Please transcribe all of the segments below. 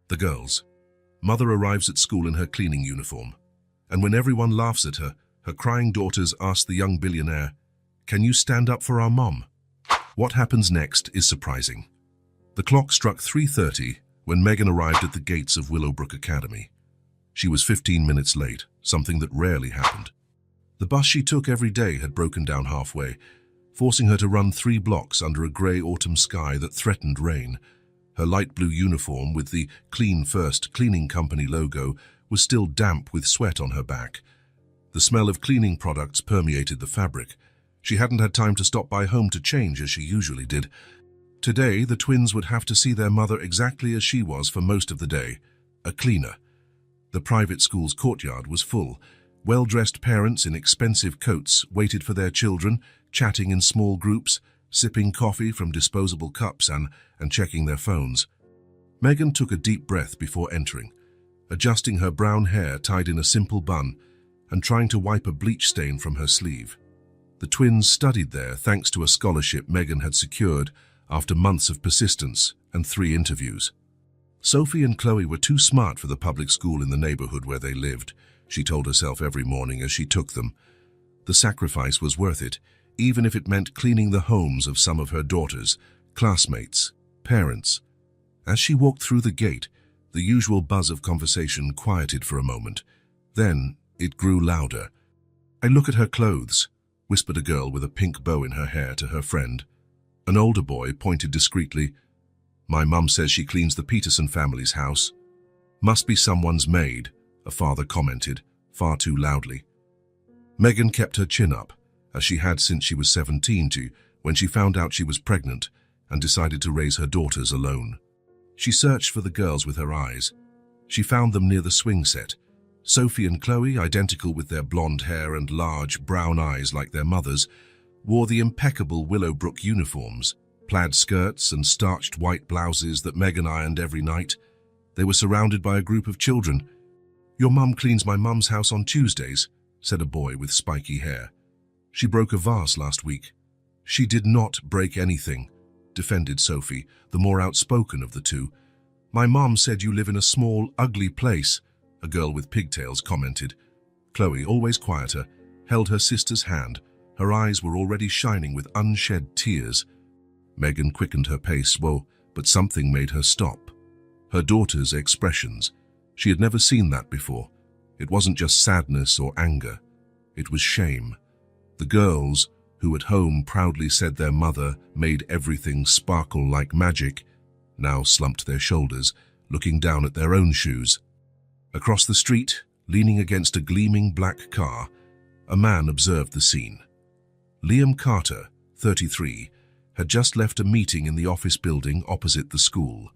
The girls. Mother arrives at school in her cleaning uniform, and when everyone laughs at her, her crying daughters ask the young billionaire, "Can you stand up for our mom?" What happens next is surprising. The clock struck 3:30 when Megan arrived at the gates of Willowbrook Academy. She was 15 minutes late, something that rarely happened. The bus she took every day had broken down halfway, forcing her to run 3 blocks under a grey autumn sky that threatened rain. Her light blue uniform with the Clean First cleaning company logo was still damp with sweat on her back. The smell of cleaning products permeated the fabric. She hadn't had time to stop by home to change as she usually did. Today, the twins would have to see their mother exactly as she was for most of the day, a cleaner. The private school's courtyard was full. Well-dressed parents in expensive coats waited for their children, chatting in small groups, sipping coffee from disposable cups and checking their phones. Megan took a deep breath before entering, adjusting her brown hair tied in a simple bun and trying to wipe a bleach stain from her sleeve. The twins studied there thanks to a scholarship Megan had secured after months of persistence and 3 interviews. Sophie and Chloe were too smart for the public school in the neighborhood where they lived, she told herself every morning as she took them. The sacrifice was worth it, even if it meant cleaning the homes of some of her daughters, classmates, parents. As she walked through the gate, the usual buzz of conversation quieted for a moment. Then it grew louder. "I look at her clothes," whispered a girl with a pink bow in her hair to her friend. An older boy pointed discreetly. "My mum says she cleans the Peterson family's house." "Must be someone's maid," a father commented, far too loudly. Megan kept her chin up, as she had since she was 17 when she found out she was pregnant and decided to raise her daughters alone. She searched for the girls with her eyes. She found them near the swing set. Sophie and Chloe, identical with their blonde hair and large brown eyes like their mothers, wore the impeccable Willowbrook uniforms, plaid skirts and starched white blouses that Megan ironed every night. They were surrounded by a group of children. "Your mum cleans my mum's house on Tuesdays," said a boy with spiky hair. "She broke a vase last week." "She did not break anything," defended Sophie, the more outspoken of the two. "My mom said you live in a small, ugly place," a girl with pigtails commented. Chloe, always quieter, held her sister's hand. Her eyes were already shining with unshed tears. Megan quickened her pace, but something made her stop. Her daughter's expressions. She had never seen that before. It wasn't just sadness or anger. It was shame. The girls, who at home proudly said their mother made everything sparkle like magic, now slumped their shoulders, looking down at their own shoes. Across the street, leaning against a gleaming black car, a man observed the scene. Liam Carter, 33, had just left a meeting in the office building opposite the school.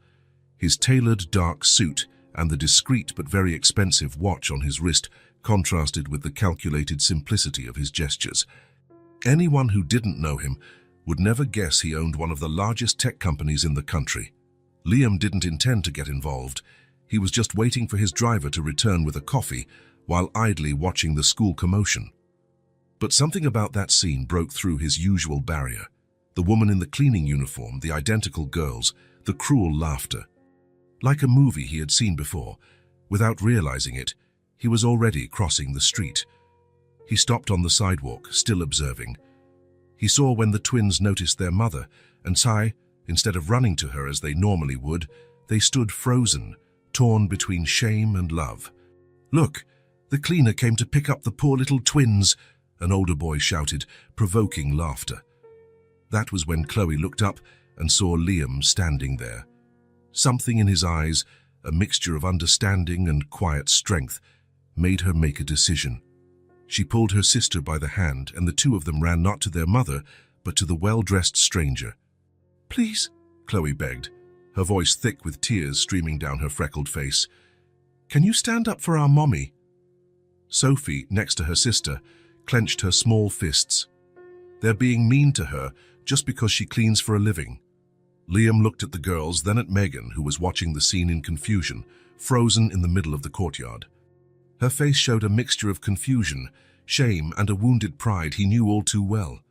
His tailored dark suit and the discreet but very expensive watch on his wrist contrasted with the calculated simplicity of his gestures. Anyone who didn't know him would never guess he owned one of the largest tech companies in the country. Liam didn't intend to get involved. He was just waiting for his driver to return with a coffee while idly watching the school commotion. But something about that scene broke through his usual barrier. The woman in the cleaning uniform, the identical girls, the cruel laughter. Like a movie he had seen before, without realizing it, he was already crossing the street. He stopped on the sidewalk, still observing. He saw when the twins noticed their mother, and instead of running to her as they normally would, they stood frozen, torn between shame and love. "Look, the cleaner came to pick up the poor little twins," an older boy shouted, provoking laughter. That was when Chloe looked up and saw Liam standing there. Something in his eyes, a mixture of understanding and quiet strength, made her make a decision. She pulled her sister by the hand, and the two of them ran not to their mother, but to the well-dressed stranger. "Please," Chloe begged, her voice thick with tears streaming down her freckled face. "Can you stand up for our mommy?" Sophie, next to her sister, clenched her small fists. They're being mean to her just because she cleans for a living. Liam looked at the girls, then at Megan, who was watching the scene in confusion, frozen in the middle of the courtyard. Her face showed a mixture of confusion, shame, and a wounded pride he knew all too well.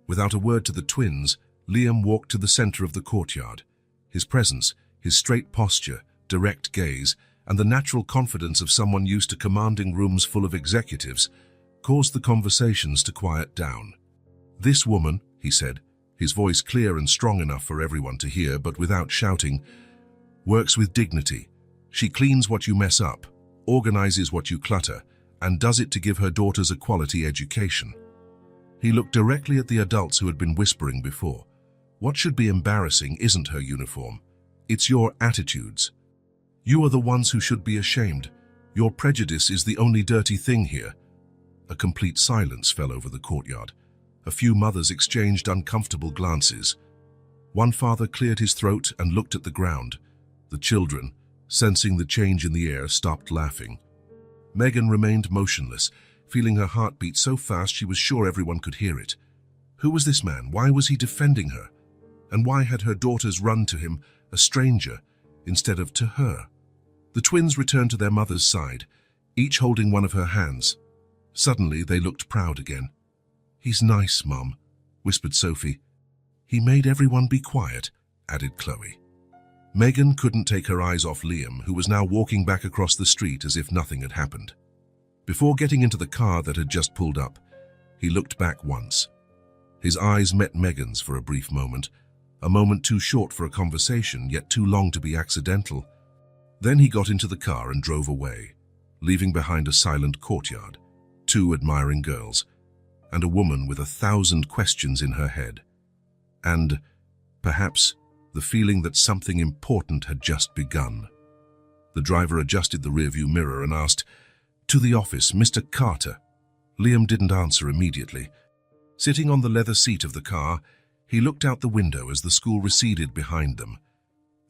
Without a word to the twins, Liam walked to the center of the courtyard. His presence, his straight posture, direct gaze, and the natural confidence of someone used to commanding rooms full of executives caused the conversations to quiet down. "This woman," he said, his voice clear and strong enough for everyone to hear but without shouting, "works with dignity. She cleans what you mess up, organizes what you clutter, and does it to give her daughters a quality education." He looked directly at the adults who had been whispering before. "What should be embarrassing isn't her uniform. It's your attitudes. You are the ones who should be ashamed. Your prejudice is the only dirty thing here." A complete silence fell over the courtyard. A few mothers exchanged uncomfortable glances. One father cleared his throat and looked at the ground. The children, sensing the change in the air, stopped laughing. Megan remained motionless, feeling her heart beat so fast she was sure everyone could hear it. Who was this man? Why was he defending her? And why had her daughters run to him, a stranger, instead of to her? The twins returned to their mother's side, each holding one of her hands. Suddenly they looked proud again. "He's nice, Mum," whispered Sophie. "He made everyone be quiet," added Chloe. Megan couldn't take her eyes off Liam, who was now walking back across the street as if nothing had happened. Before getting into the car that had just pulled up, he looked back once. His eyes met Megan's for a brief moment, a moment too short for a conversation, yet too long to be accidental. Then he got into the car and drove away, leaving behind a silent courtyard, 2 admiring girls, and a woman with 1,000 questions in her head. And, perhaps, the feeling that something important had just begun. The driver adjusted the rearview mirror and asked, "To the office, Mr. Carter." Liam didn't answer immediately. Sitting on the leather seat of the car, he looked out the window as the school receded behind them.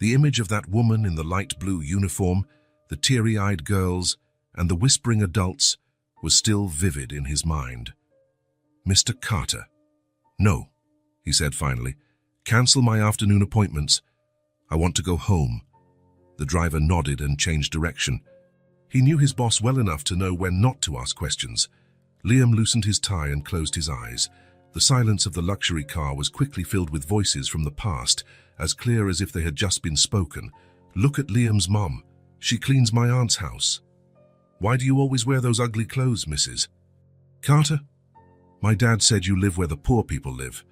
The image of that woman in the light blue uniform, the teary-eyed girls, and the whispering adults was still vivid in his mind. "Mr. Carter." "No," he said finally. "Cancel my afternoon appointments. I want to go home." The driver nodded and changed direction. He knew his boss well enough to know when not to ask questions. Liam loosened his tie and closed his eyes. The silence of the luxury car was quickly filled with voices from the past, as clear as if they had just been spoken. "Look at Liam's mum. She cleans my aunt's house." "Why do you always wear those ugly clothes, Mrs. Carter?" "My dad said you live where the poor people live."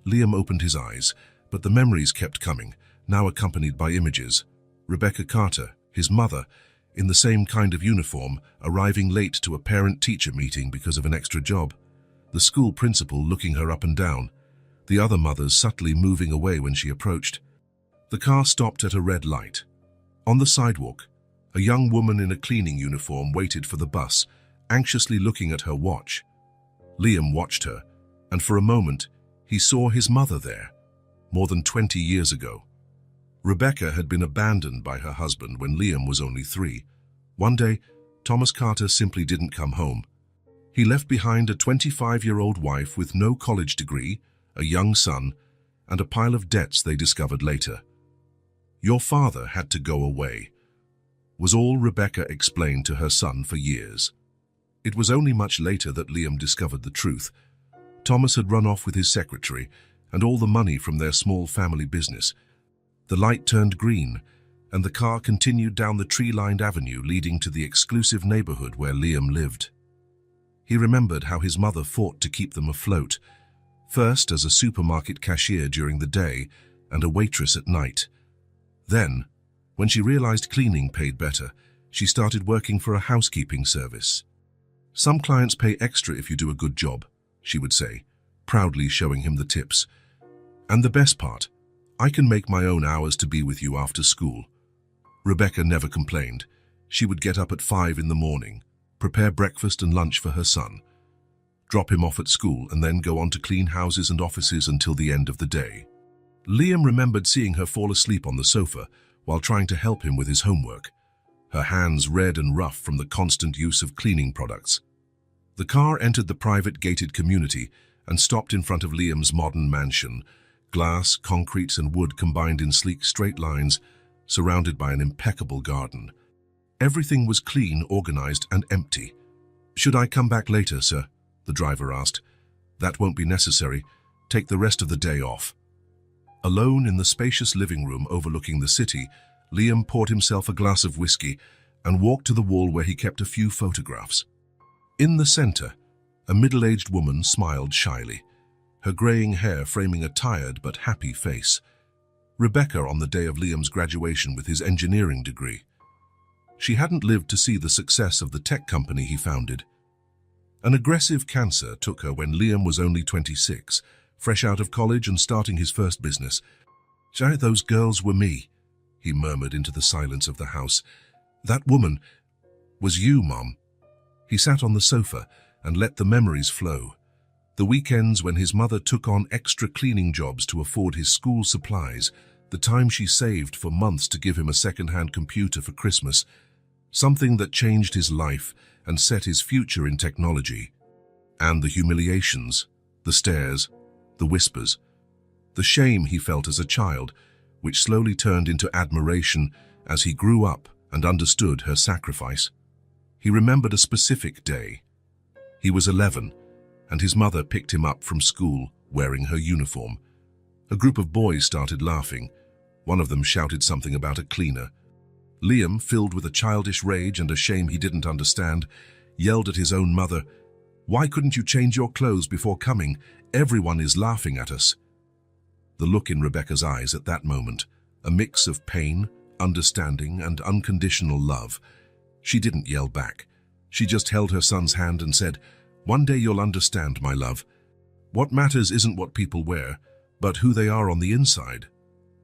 Liam opened his eyes, but the memories kept coming, now accompanied by images. Rebecca Carter, his mother, in the same kind of uniform, arriving late to a parent-teacher meeting because of an extra job. The school principal looking her up and down, the other mothers subtly moving away when she approached. The car stopped at a red light. On the sidewalk, a young woman in a cleaning uniform waited for the bus, anxiously looking at her watch. Liam watched her, and for a moment, he saw his mother there, more than 20 years ago. Rebecca had been abandoned by her husband when Liam was only 3. One day, Thomas Carter simply didn't come home. He left behind a 25-year-old wife with no college degree, a young son, and a pile of debts they discovered later. "Your father had to go away," was all Rebecca explained to her son for years. It was only much later that Liam discovered the truth. Thomas had run off with his secretary and all the money from their small family business. The light turned green, and the car continued down the tree-lined avenue leading to the exclusive neighborhood where Liam lived. He remembered how his mother fought to keep them afloat, first as a supermarket cashier during the day and a waitress at night. Then, when she realized cleaning paid better, she started working for a housekeeping service. "Some clients pay extra if you do a good job," she would say, proudly showing him the tips. "And the best part, I can make my own hours to be with you after school." Rebecca never complained. She would get up at 5 in the morning, prepare breakfast and lunch for her son, drop him off at school, and then go on to clean houses and offices until the end of the day. Liam remembered seeing her fall asleep on the sofa while trying to help him with his homework, her hands red and rough from the constant use of cleaning products. The car entered the private gated community and stopped in front of Liam's modern mansion, glass, concrete, and wood combined in sleek straight lines, surrounded by an impeccable garden. Everything was clean, organized, and empty. "Should I come back later, sir?" the driver asked. "That won't be necessary. Take the rest of the day off." Alone in the spacious living room overlooking the city, Liam poured himself a glass of whiskey and walked to the wall where he kept a few photographs. In the center, a middle-aged woman smiled shyly, her graying hair framing a tired but happy face. Rebecca on the day of Liam's graduation with his engineering degree. She hadn't lived to see the success of the tech company he founded. An aggressive cancer took her when Liam was only 26, fresh out of college and starting his first business. "Those girls were me," he murmured into the silence of the house. "That woman was you, Mom." He sat on the sofa and let the memories flow. The weekends when his mother took on extra cleaning jobs to afford his school supplies, the time she saved for months to give him a second-hand computer for Christmas, something that changed his life and set his future in technology. And the humiliations, the stares, the whispers, the shame he felt as a child, which slowly turned into admiration as he grew up and understood her sacrifice. He remembered a specific day. He was 11, and his mother picked him up from school wearing her uniform. A group of boys started laughing. One of them shouted something about a cleaner. Liam, filled with a childish rage and a shame he didn't understand, yelled at his own mother, "Why couldn't you change your clothes before coming? Everyone is laughing at us." The look in Rebecca's eyes at that moment, a mix of pain, understanding, and unconditional love. She didn't yell back. She just held her son's hand and said, "One day you'll understand, my love. What matters isn't what people wear, but who they are on the inside."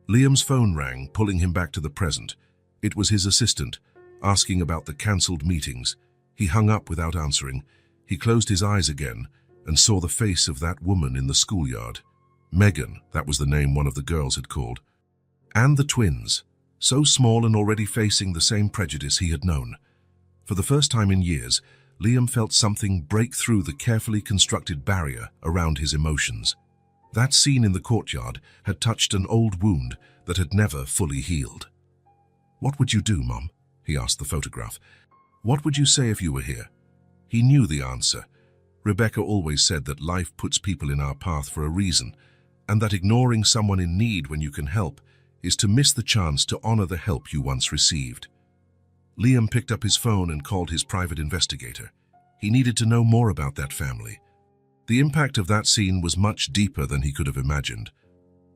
Liam's phone rang, pulling him back to the present. It was his assistant, asking about the cancelled meetings. He hung up without answering. He closed his eyes again and saw the face of that woman in the schoolyard. Megan, that was the name one of the girls had called. And the twins, so small and already facing the same prejudice he had known. For the first time in years, Liam felt something break through the carefully constructed barrier around his emotions. That scene in the courtyard had touched an old wound that had never fully healed. "What would you do, Mom?" he asked the photograph. "What would you say if you were here?" He knew the answer. Rebecca always said that life puts people in our path for a reason, and that ignoring someone in need when you can help is to miss the chance to honor the help you once received. Liam picked up his phone and called his private investigator. He needed to know more about that family. The impact of that scene was much deeper than he could have imagined.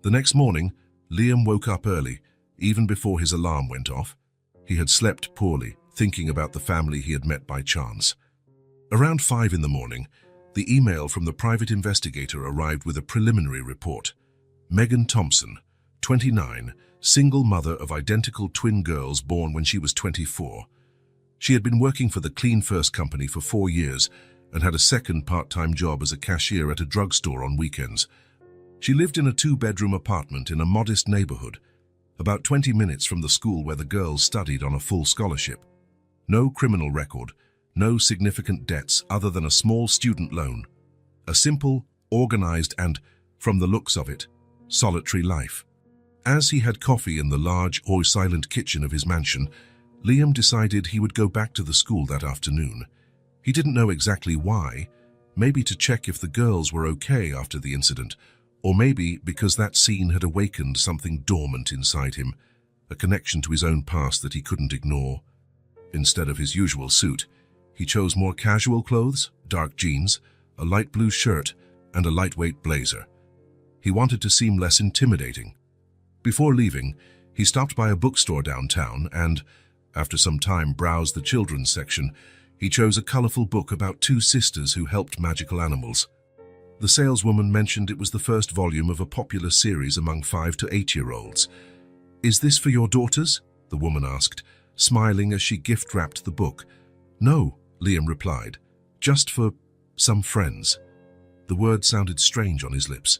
The next morning, Liam woke up early, even before his alarm went off. He had slept poorly, thinking about the family he had met by chance. Around 5 in the morning, the email from the private investigator arrived with a preliminary report. Megan Thompson, 29, single mother of identical twin girls born when she was 24. She had been working for the Clean First company for 4 years and had a second part-time job as a cashier at a drugstore on weekends. She lived in a 2-bedroom apartment in a modest neighborhood, about 20 minutes from the school where the girls studied on a full scholarship. No criminal record, no significant debts other than a small student loan. A simple, organized and, from the looks of it, solitary life. As he had coffee in the large, silent kitchen of his mansion, Liam decided he would go back to the school that afternoon. He didn't know exactly why, maybe to check if the girls were okay after the incident, or maybe because that scene had awakened something dormant inside him, a connection to his own past that he couldn't ignore. Instead of his usual suit, he chose more casual clothes, dark jeans, a light blue shirt, and a lightweight blazer. He wanted to seem less intimidating. Before leaving, he stopped by a bookstore downtown and, after some time, browsed the children's section. He chose a colorful book about 2 sisters who helped magical animals. The saleswoman mentioned it was the first volume of a popular series among 5 to 8-year-olds. "Is this for your daughters?" the woman asked, smiling as she gift-wrapped the book. "No," Liam replied, "just for some friends." The word sounded strange on his lips.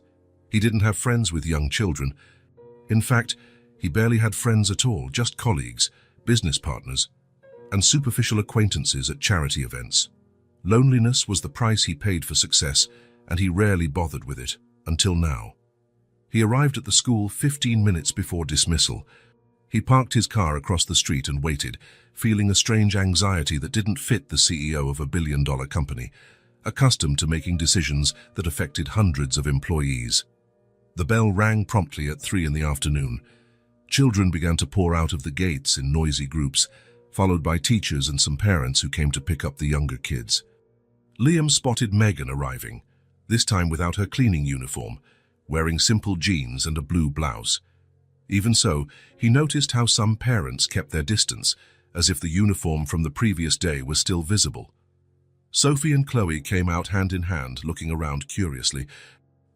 He didn't have friends with young children. In fact, he barely had friends at all, just colleagues, business partners, and superficial acquaintances at charity events. Loneliness was the price he paid for success, and he rarely bothered with it, until now. He arrived at the school 15 minutes before dismissal. He parked his car across the street and waited, feeling a strange anxiety that didn't fit the CEO of a billion-dollar company, accustomed to making decisions that affected hundreds of employees. The bell rang promptly at 3 in the afternoon. Children began to pour out of the gates in noisy groups, followed by teachers and some parents who came to pick up the younger kids. Liam spotted Megan arriving, this time without her cleaning uniform, wearing simple jeans and a blue blouse. Even so, he noticed how some parents kept their distance, as if the uniform from the previous day was still visible. Sophie and Chloe came out hand in hand, looking around curiously.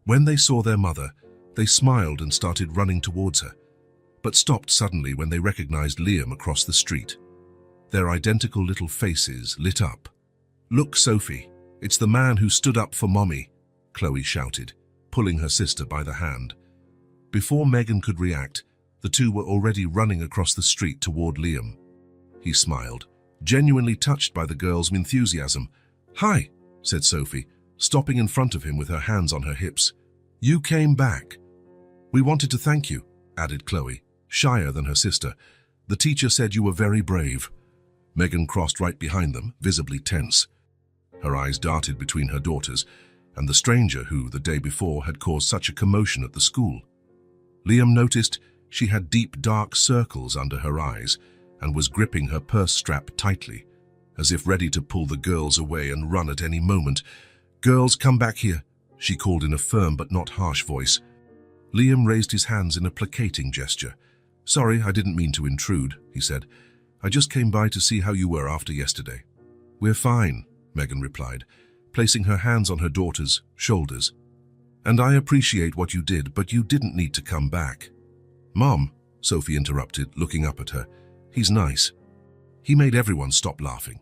When they saw their mother, they smiled and started running towards her, but stopped suddenly when they recognized Liam across the street. Their identical little faces lit up. "Look, Sophie, it's the man who stood up for Mommy," Chloe shouted, pulling her sister by the hand. Before Megan could react, the two were already running across the street toward Liam. He smiled, genuinely touched by the girl's enthusiasm. "Hi," said Sophie, stopping in front of him with her hands on her hips. "You came back." "We wanted to thank you," added Chloe, shyer than her sister. "The teacher said you were very brave." Megan crossed right behind them, visibly tense. Her eyes darted between her daughters and the stranger who, the day before, had caused such a commotion at the school. Liam noticed she had deep, dark circles under her eyes and was gripping her purse strap tightly, as if ready to pull the girls away and run at any moment. "Girls, come back here," she called in a firm but not harsh voice. Liam raised his hands in a placating gesture. "Sorry, I didn't mean to intrude," he said. "I just came by to see how you were after yesterday." "We're fine," Megan replied, placing her hands on her daughter's shoulders. "And I appreciate what you did, but you didn't need to come back." "Mom," Sophie interrupted, looking up at her. "He's nice. He made everyone stop laughing.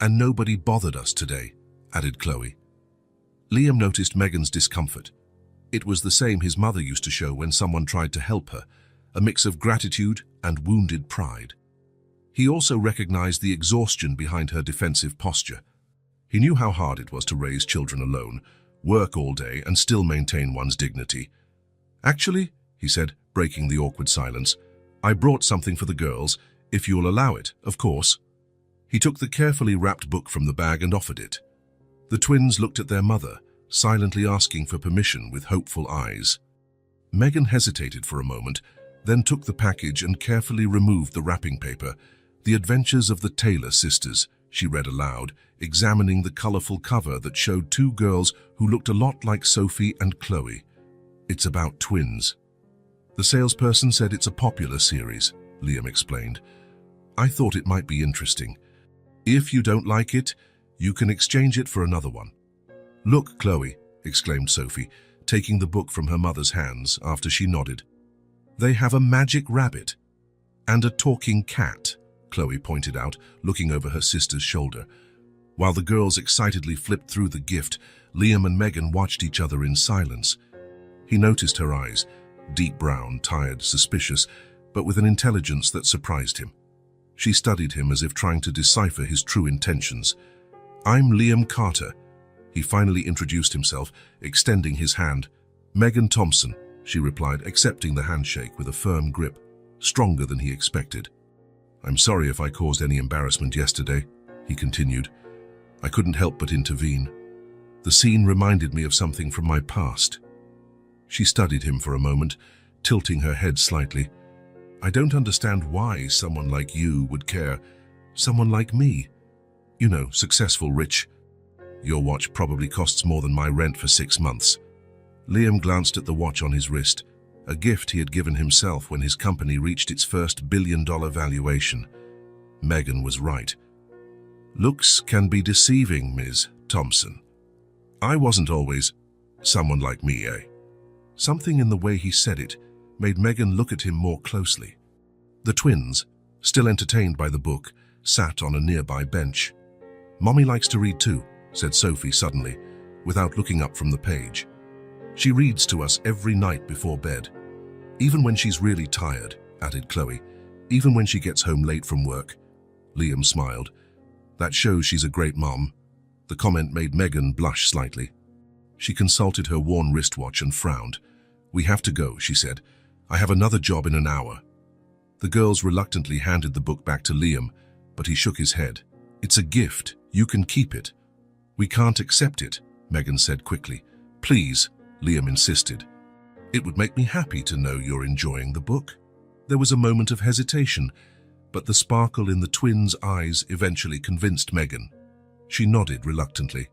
And nobody bothered us today," added Chloe. Liam noticed Megan's discomfort. It was the same his mother used to show when someone tried to help her, a mix of gratitude and wounded pride. He also recognized the exhaustion behind her defensive posture. He knew how hard it was to raise children alone, work all day, and still maintain one's dignity. "Actually," he said, breaking the awkward silence, "I brought something for the girls, if you'll allow it, of course." He took the carefully wrapped book from the bag and offered it. The twins looked at their mother, silently asking for permission with hopeful eyes. Megan hesitated for a moment, then took the package and carefully removed the wrapping paper. "The Adventures of the Taylor Sisters," she read aloud, examining the colorful cover that showed two girls who looked a lot like Sophie and Chloe. "It's about twins." "The salesperson said it's a popular series," Liam explained. "I thought it might be interesting. If you don't like it, you can exchange it for another one." "Look, Chloe," exclaimed Sophie, taking the book from her mother's hands after she nodded. "They have a magic rabbit and a talking cat," Chloe pointed out, looking over her sister's shoulder. While the girls excitedly flipped through the gift, Liam and Megan watched each other in silence. He noticed her eyes, deep brown, tired, suspicious, but with an intelligence that surprised him. She studied him as if trying to decipher his true intentions. "I'm Liam Carter." He finally introduced himself, extending his hand. "Megan Thompson," she replied, accepting the handshake with a firm grip, stronger than he expected. "I'm sorry if I caused any embarrassment yesterday," he continued. "I couldn't help but intervene. The scene reminded me of something from my past." She studied him for a moment, tilting her head slightly. "I don't understand why someone like you would care. Someone like me. You know, successful, rich. Your watch probably costs more than my rent for 6 months." Liam glanced at the watch on his wrist, a gift he had given himself when his company reached its first billion-dollar valuation. Megan was right. "Looks can be deceiving, Ms. Thompson. I wasn't always someone like me, eh?" Something in the way he said it made Megan look at him more closely. The twins, still entertained by the book, sat on a nearby bench. "Mommy likes to read too," said Sophie suddenly, without looking up from the page. "She reads to us every night before bed. Even when she's really tired," added Chloe. "Even when she gets home late from work." Liam smiled. "That shows she's a great mom." The comment made Megan blush slightly. She consulted her worn wristwatch and frowned. "We have to go," she said. "I have another job in an hour." The girls reluctantly handed the book back to Liam, but he shook his head. "It's a gift. You can keep it." "We can't accept it," Megan said quickly. "Please," Liam insisted. "It would make me happy to know you're enjoying the book." There was a moment of hesitation, but the sparkle in the twins' eyes eventually convinced Megan. She nodded reluctantly.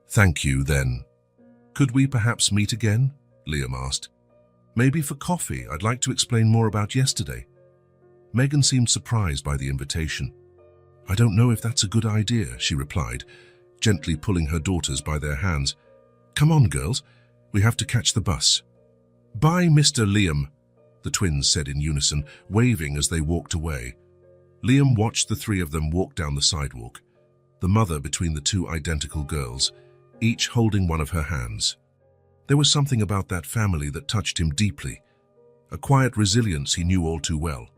"Thank you, then. Could we perhaps meet again?" Liam asked. "Maybe for coffee. I'd like to explain more about yesterday." Megan seemed surprised by the invitation. "I don't know if that's a good idea," she replied, gently pulling her daughters by their hands. "Come on, girls. We have to catch the bus." "Bye, Mr. Liam," the twins said in unison, waving as they walked away. Liam watched the three of them walk down the sidewalk, the mother between the two identical girls, each holding one of her hands. There was something about that family that touched him deeply, a quiet resilience he knew all too well.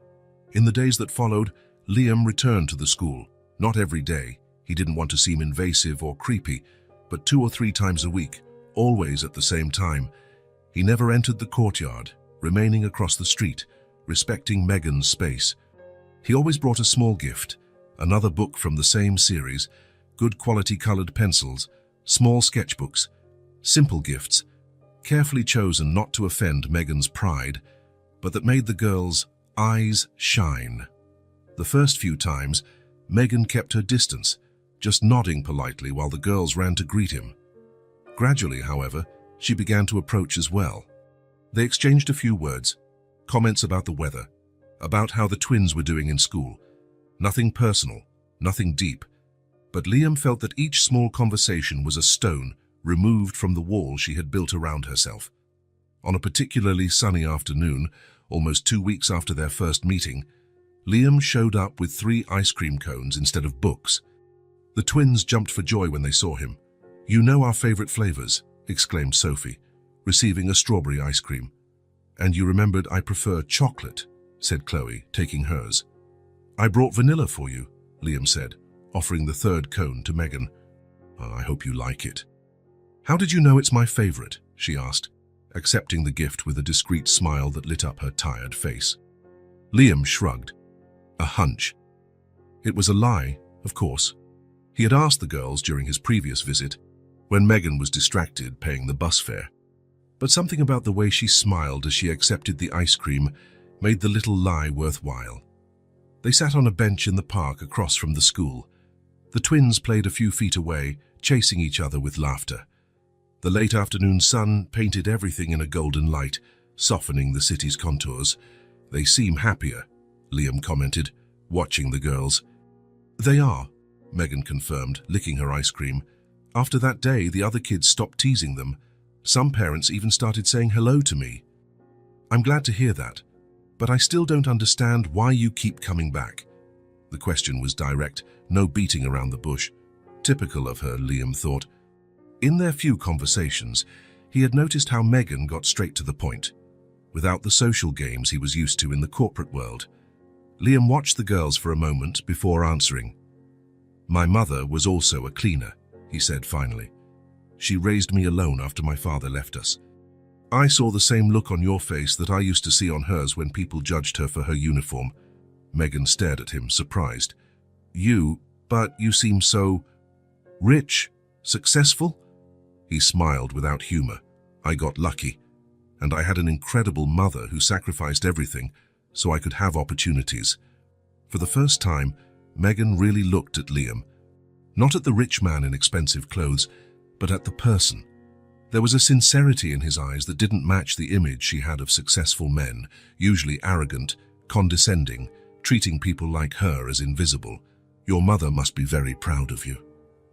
In the days that followed, Liam returned to the school. Not every day. He didn't want to seem invasive or creepy, but 2 or 3 times a week, always at the same time. He never entered the courtyard, remaining across the street, respecting Megan's space. He always brought a small gift, another book from the same series, good quality colored pencils, small sketchbooks, simple gifts, carefully chosen not to offend Megan's pride, but that made the girls' eyes shine. The first few times, Megan kept her distance, just nodding politely while the girls ran to greet him. Gradually, however, she began to approach as well. They exchanged a few words, comments about the weather, about how the twins were doing in school. Nothing personal, nothing deep, but Liam felt that each small conversation was a stone removed from the wall she had built around herself. On a particularly sunny afternoon, almost 2 weeks after their first meeting, Liam showed up with 3 ice cream cones instead of books. The twins jumped for joy when they saw him. "You know our favorite flavors," exclaimed Sophie, receiving a strawberry ice cream. "And you remembered I prefer chocolate," said Chloe, taking hers. "I brought vanilla for you," Liam said, offering the 3rd cone to Megan. "I hope you like it." "How did you know it's my favorite?" she asked, accepting the gift with a discreet smile that lit up her tired face. Liam shrugged. A hunch. It was a lie, of course. He had asked the girls during his previous visit, when Megan was distracted paying the bus fare. But something about the way she smiled as she accepted the ice cream made the little lie worthwhile. They sat on a bench in the park across from the school. The twins played a few feet away, chasing each other with laughter. The late afternoon sun painted everything in a golden light, softening the city's contours. "They seem happier," Liam commented, watching the girls. "They are," Megan confirmed, licking her ice cream. "After that day, the other kids stopped teasing them. Some parents even started saying hello to me." "I'm glad to hear that, but I still don't understand why you keep coming back." The question was direct, no beating around the bush. Typical of her, Liam thought. In their few conversations, he had noticed how Megan got straight to the point, without the social games he was used to in the corporate world. Liam watched the girls for a moment before answering. "My mother was also a cleaner," he said finally. "She raised me alone after my father left us. I saw the same look on your face that I used to see on hers when people judged her for her uniform." Megan stared at him, surprised. But you seem so rich, successful?" He smiled without humor. "I got lucky, and I had an incredible mother who sacrificed everything so I could have opportunities." For the first time, Megan really looked at Liam, not at the rich man in expensive clothes, but at the person. There was a sincerity in his eyes that didn't match the image she had of successful men, usually arrogant, condescending, treating people like her as invisible. "Your mother must be very proud of you."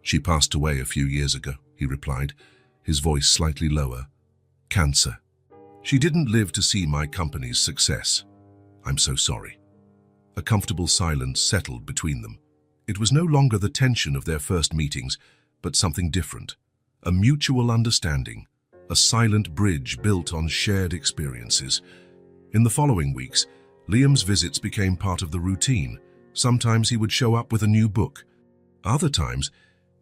"She passed away a few years ago," he replied, his voice slightly lower. "Cancer. She didn't live to see my company's success. I'm so sorry." A comfortable silence settled between them. It was no longer the tension of their first meetings, but something different. A mutual understanding, a silent bridge built on shared experiences. In the following weeks, Liam's visits became part of the routine. Sometimes he would show up with a new book. Other times,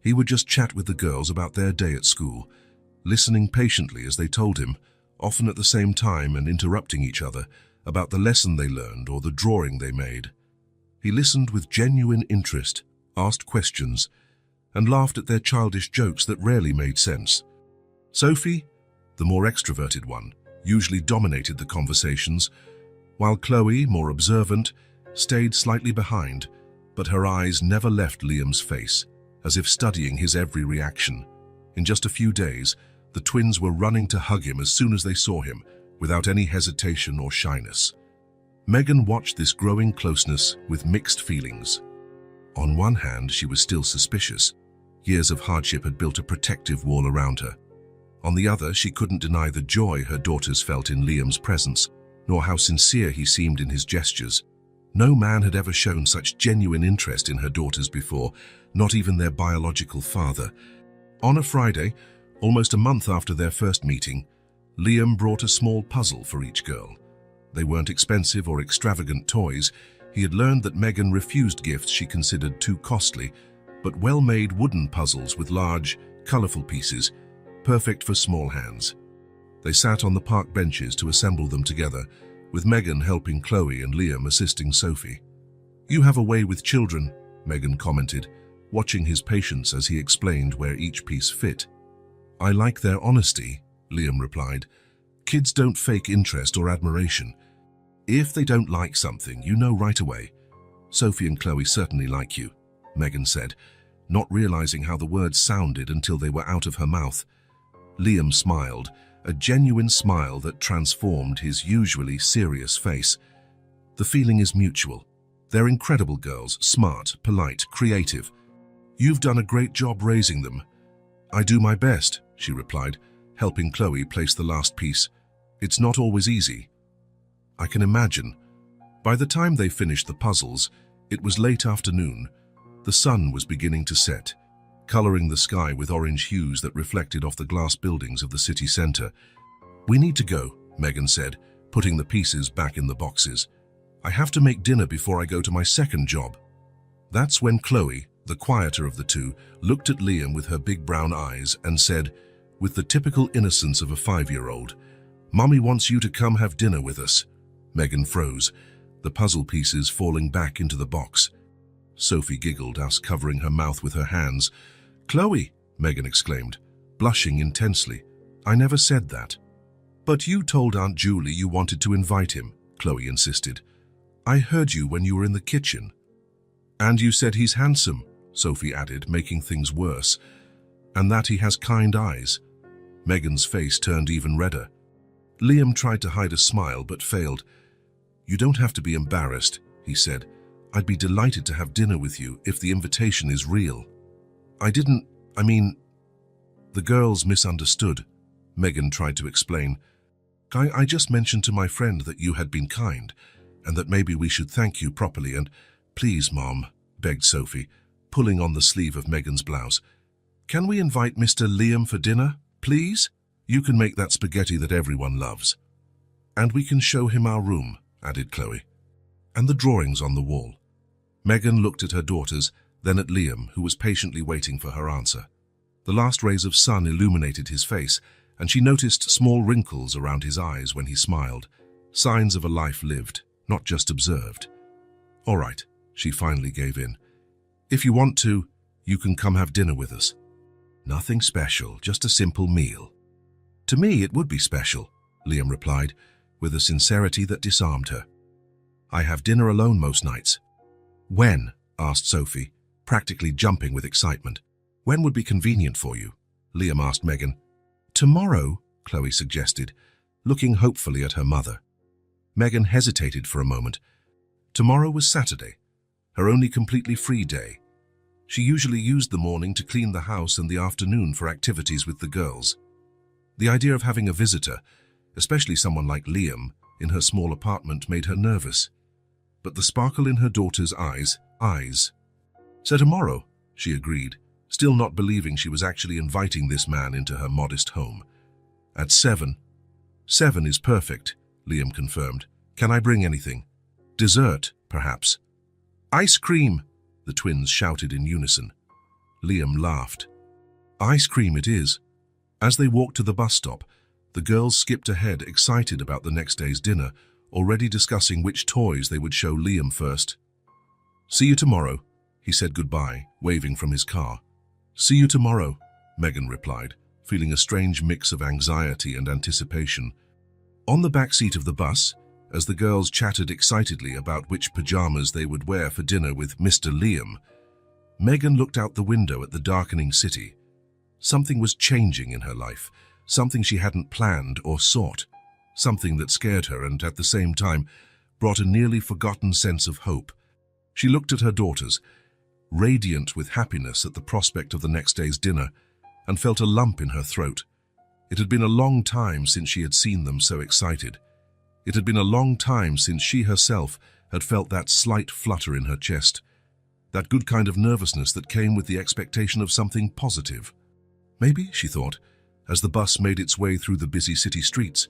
he would just chat with the girls about their day at school, listening patiently as they told him, often at the same time and interrupting each other, about the lesson they learned or the drawing they made. He listened with genuine interest, asked questions, and laughed at their childish jokes that rarely made sense. Sophie, the more extroverted one, usually dominated the conversations. while Chloe, more observant, stayed slightly behind, but her eyes never left Liam's face, as if studying his every reaction. In just a few days, the twins were running to hug him as soon as they saw him, without any hesitation or shyness. Megan watched this growing closeness with mixed feelings. On one hand, she was still suspicious. Years of hardship had built a protective wall around her. On the other, she couldn't deny the joy her daughters felt in Liam's presence, nor how sincere he seemed in his gestures. No man had ever shown such genuine interest in her daughters before, not even their biological father. On a Friday, almost a month after their first meeting, Liam brought a small puzzle for each girl. They weren't expensive or extravagant toys. He had learned that Megan refused gifts she considered too costly, but well-made wooden puzzles with large, colorful pieces, perfect for small hands. They sat on the park benches to assemble them together, with Megan helping Chloe and Liam assisting Sophie. "You have a way with children," Megan commented, watching his patience as he explained where each piece fit. "I like their honesty," Liam replied. "Kids don't fake interest or admiration. If they don't like something, you know right away." "Sophie and Chloe certainly like you," Megan said, not realizing how the words sounded until they were out of her mouth. Liam smiled, a genuine smile that transformed his usually serious face. "The feeling is mutual. They're incredible girls, smart, polite, creative. You've done a great job raising them." "I do my best," she replied, helping Chloe place the last piece. "It's not always easy." "I can imagine." By the time they finished the puzzles, it was late afternoon. The sun was beginning to set, coloring the sky with orange hues that reflected off the glass buildings of the city center. "We need to go," Megan said, putting the pieces back in the boxes. "I have to make dinner before I go to my second job." That's when Chloe, the quieter of the two, looked at Liam with her big brown eyes and said, with the typical innocence of a 5-year-old, "Mommy wants you to come have dinner with us." Megan froze, the puzzle pieces falling back into the box. Sophie giggled, us covering her mouth with her hands. "Chloe," Megan exclaimed, blushing intensely. "I never said that." "But you told Aunt Julie you wanted to invite him," Chloe insisted. "I heard you when you were in the kitchen." "And you said he's handsome," Sophie added, making things worse. "And that he has kind eyes." Megan's face turned even redder. Liam tried to hide a smile but failed. "You don't have to be embarrassed," he said. "I'd be delighted to have dinner with you if the invitation is real." I mean... The girls misunderstood, Megan tried to explain. I just mentioned to my friend that you had been kind, and that maybe we should thank you properly and..." "Please, Mom," begged Sophie, pulling on the sleeve of Megan's blouse. "Can we invite Mr. Liam for dinner, please? You can make that spaghetti that everyone loves. And we can show him our room," added Chloe. "And the drawings on the wall." Megan looked at her daughters, then at Liam, who was patiently waiting for her answer. The last rays of sun illuminated his face, and she noticed small wrinkles around his eyes when he smiled, signs of a life lived, not just observed. "All right," she finally gave in. "If you want to, you can come have dinner with us." "Nothing special, just a simple meal." "To me, it would be special," Liam replied, with a sincerity that disarmed her. "I have dinner alone most nights." "When?" asked Sophie, practically jumping with excitement. "When would be convenient for you?" Liam asked Megan. "Tomorrow," Chloe suggested, looking hopefully at her mother. Megan hesitated for a moment. Tomorrow was Saturday, her only completely free day. She usually used the morning to clean the house and the afternoon for activities with the girls. The idea of having a visitor, especially someone like Liam, in her small apartment made her nervous. But the sparkle in her daughter's eyes. "So tomorrow," she agreed, still not believing she was actually inviting this man into her modest home. "At 7. 7 is perfect," Liam confirmed. "Can I bring anything? Dessert, perhaps?" "Ice cream!" the twins shouted in unison. Liam laughed. "Ice cream it is." As they walked to the bus stop, the girls skipped ahead, excited about the next day's dinner, already discussing which toys they would show Liam first. "See you tomorrow," he said goodbye, waving from his car. "See you tomorrow," Megan replied, feeling a strange mix of anxiety and anticipation. On the back seat of the bus, As the girls chatted excitedly about which pajamas they would wear for dinner with Mr. Liam, Megan looked out the window at the darkening city. Something was changing in her life, something she hadn't planned or sought, something that scared her and, at the same time, brought a nearly forgotten sense of hope. She looked at her daughters, radiant with happiness at the prospect of the next day's dinner, and felt a lump in her throat. It had been a long time since she had seen them so excited. It had been a long time since she herself had felt that slight flutter in her chest, that good kind of nervousness that came with the expectation of something positive. Maybe, she thought, as the bus made its way through the busy city streets,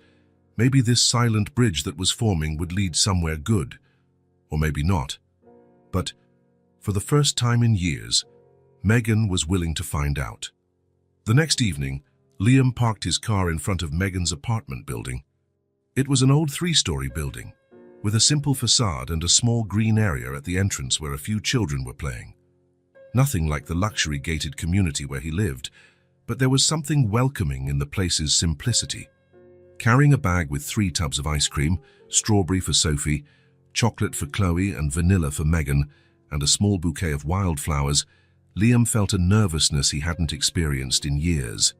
maybe this silent bridge that was forming would lead somewhere good, or maybe not. But, for the first time in years, Megan was willing to find out. The next evening, Liam parked his car in front of Megan's apartment building. It was an old 3-story building, with a simple facade and a small green area at the entrance where a few children were playing. Nothing like the luxury gated community where he lived, but there was something welcoming in the place's simplicity. Carrying a bag with 3 tubs of ice cream, strawberry for Sophie, chocolate for Chloe and vanilla for Megan, and a small bouquet of wildflowers, Liam felt a nervousness he hadn't experienced in years.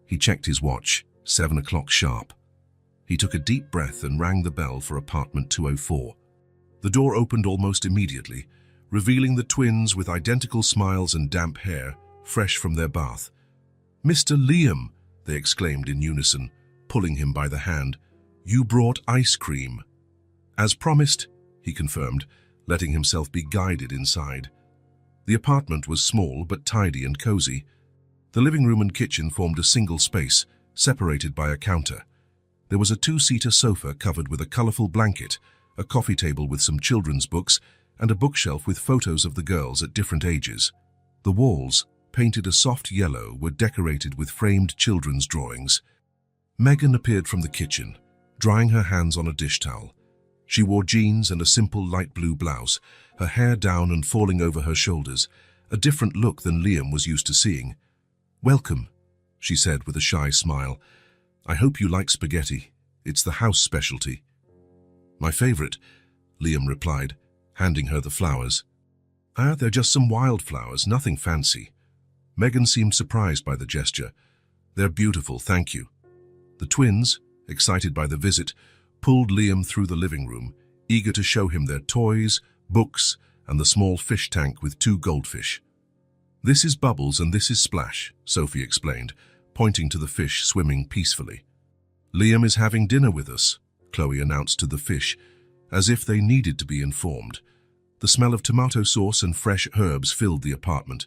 He checked his watch, 7 o'clock sharp. He took a deep breath and rang the bell for apartment 204. The door opened almost immediately, revealing the twins with identical smiles and damp hair, fresh from their bath. "Mr. Liam," they exclaimed in unison, pulling him by the hand. "You brought ice cream." "As promised," he confirmed, letting himself be guided inside. The apartment was small but tidy and cozy. The living room and kitchen formed a single space, separated by a counter. There was a 2-seater sofa covered with a colorful blanket, a coffee table with some children's books, and a bookshelf with photos of the girls at different ages. The walls, painted a soft yellow, were decorated with framed children's drawings. Megan appeared from the kitchen, drying her hands on a dish towel. She wore jeans and a simple light blue blouse, her hair down and falling over her shoulders, a different look than Liam was used to seeing. "Welcome," she said with a shy smile. "I hope you like spaghetti. It's the house specialty." "My favorite," Liam replied, handing her the flowers. They're just some wildflowers, nothing fancy." Megan seemed surprised by the gesture. "They're beautiful, thank you." The twins, excited by the visit, pulled Liam through the living room, eager to show him their toys, books, and the small fish tank with 2 goldfish. "This is Bubbles and this is Splash," Sophie explained, pointing to the fish swimming peacefully. "Liam is having dinner with us," Chloe announced to the fish, as if they needed to be informed. The smell of tomato sauce and fresh herbs filled the apartment.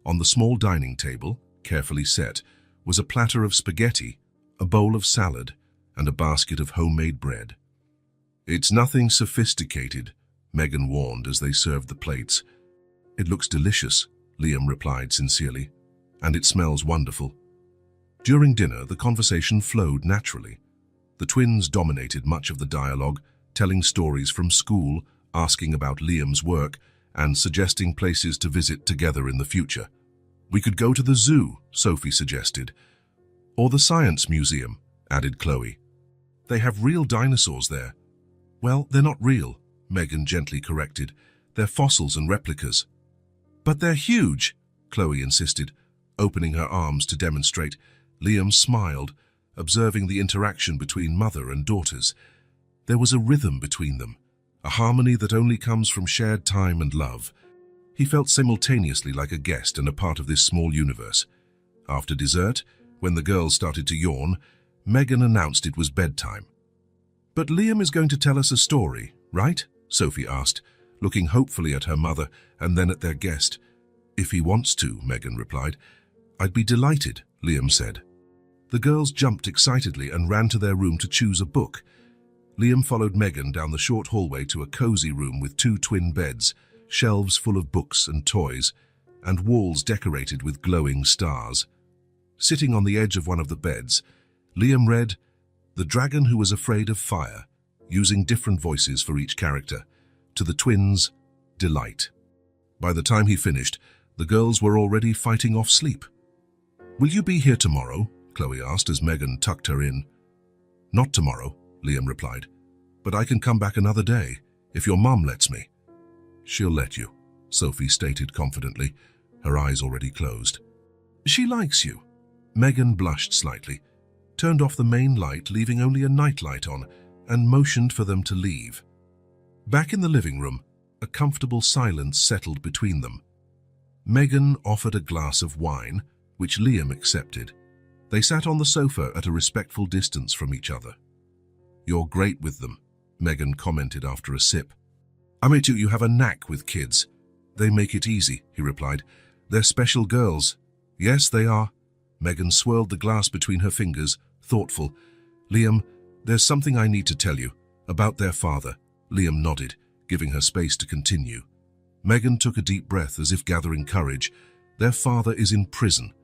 On the small dining table, carefully set, was a platter of spaghetti, a bowl of salad, and a basket of homemade bread. "It's nothing sophisticated," Megan warned as they served the plates. "It looks delicious," Liam replied sincerely, "and it smells wonderful." During dinner, the conversation flowed naturally. The twins dominated much of the dialogue, telling stories from school, asking about Liam's work, and suggesting places to visit together in the future. "We could go to the zoo," Sophie suggested. "Or the science museum," added Chloe. "They have real dinosaurs there." "Well, they're not real," Megan gently corrected. "They're fossils and replicas." "But they're huge," Chloe insisted, opening her arms to demonstrate. Liam smiled, observing the interaction between mother and daughters. There was a rhythm between them, a harmony that only comes from shared time and love. He felt simultaneously like a guest and a part of this small universe. After dessert, when the girls started to yawn, Megan announced it was bedtime. "But Liam is going to tell us a story, right?" Sophie asked, looking hopefully at her mother and then at their guest. "If he wants to," Megan replied. "I'd be delighted," Liam said. The girls jumped excitedly and ran to their room to choose a book. Liam followed Megan down the short hallway to a cozy room with 2 twin beds, shelves full of books and toys, and walls decorated with glowing stars. Sitting on the edge of one of the beds, Liam read "The Dragon Who Was Afraid of Fire," using different voices for each character, to the twins' delight. By the time he finished, the girls were already fighting off sleep. "Will you be here tomorrow?" Chloe asked as Megan tucked her in. "Not tomorrow," Liam replied. But I can come back another day, if your mom lets me. She'll let you, Sophie stated confidently, her eyes already closed. She likes you. Megan blushed slightly, turned off the main light, leaving only a nightlight on, and motioned for them to leave. Back in the living room, a comfortable silence settled between them. Megan offered a glass of wine, which Liam accepted. They sat on the sofa at a respectful distance from each other. You're great with them, Megan commented after a sip. I bet you have a knack with kids. They make it easy, he replied. They're special girls. Yes, they are. Megan swirled the glass between her fingers, thoughtful. Liam, there's something I need to tell you. About their father. Liam nodded, giving her space to continue. Megan took a deep breath as if gathering courage. Their father is in prison.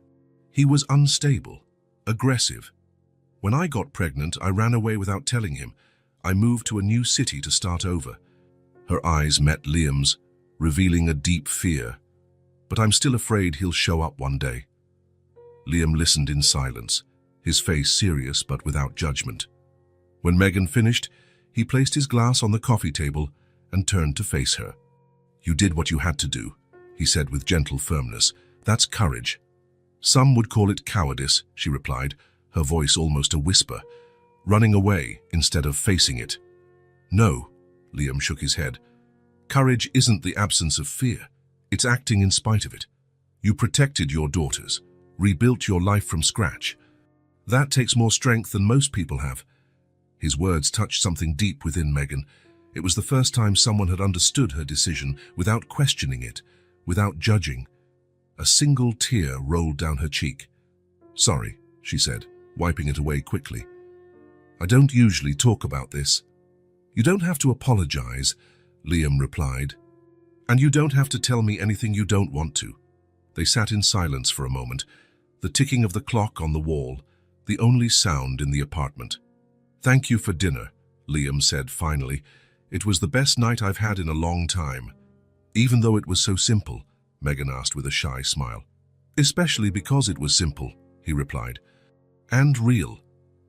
He was unstable, aggressive. When I got pregnant, I ran away without telling him. I moved to a new city to start over. Her eyes met Liam's, revealing a deep fear. But I'm still afraid he'll show up one day. Liam listened in silence, his face serious but without judgment. When Megan finished, he placed his glass on the coffee table and turned to face her. You did what you had to do, he said with gentle firmness. That's courage. Some would call it cowardice, she replied, her voice almost a whisper, running away instead of facing it. No, Liam shook his head. Courage isn't the absence of fear. It's acting in spite of it. You protected your daughters, rebuilt your life from scratch. That takes more strength than most people have. His words touched something deep within Megan. It was the first time someone had understood her decision without questioning it, without judging. A single tear rolled down her cheek. Sorry, she said, wiping it away quickly. I don't usually talk about this. You don't have to apologize, Liam replied. And you don't have to tell me anything you don't want to. They sat in silence for a moment, the ticking of the clock on the wall, the only sound in the apartment. Thank you for dinner, Liam said finally. It was the best night I've had in a long time. Even though it was so simple, Megan asked with a shy smile. Especially because it was simple, he replied. And real.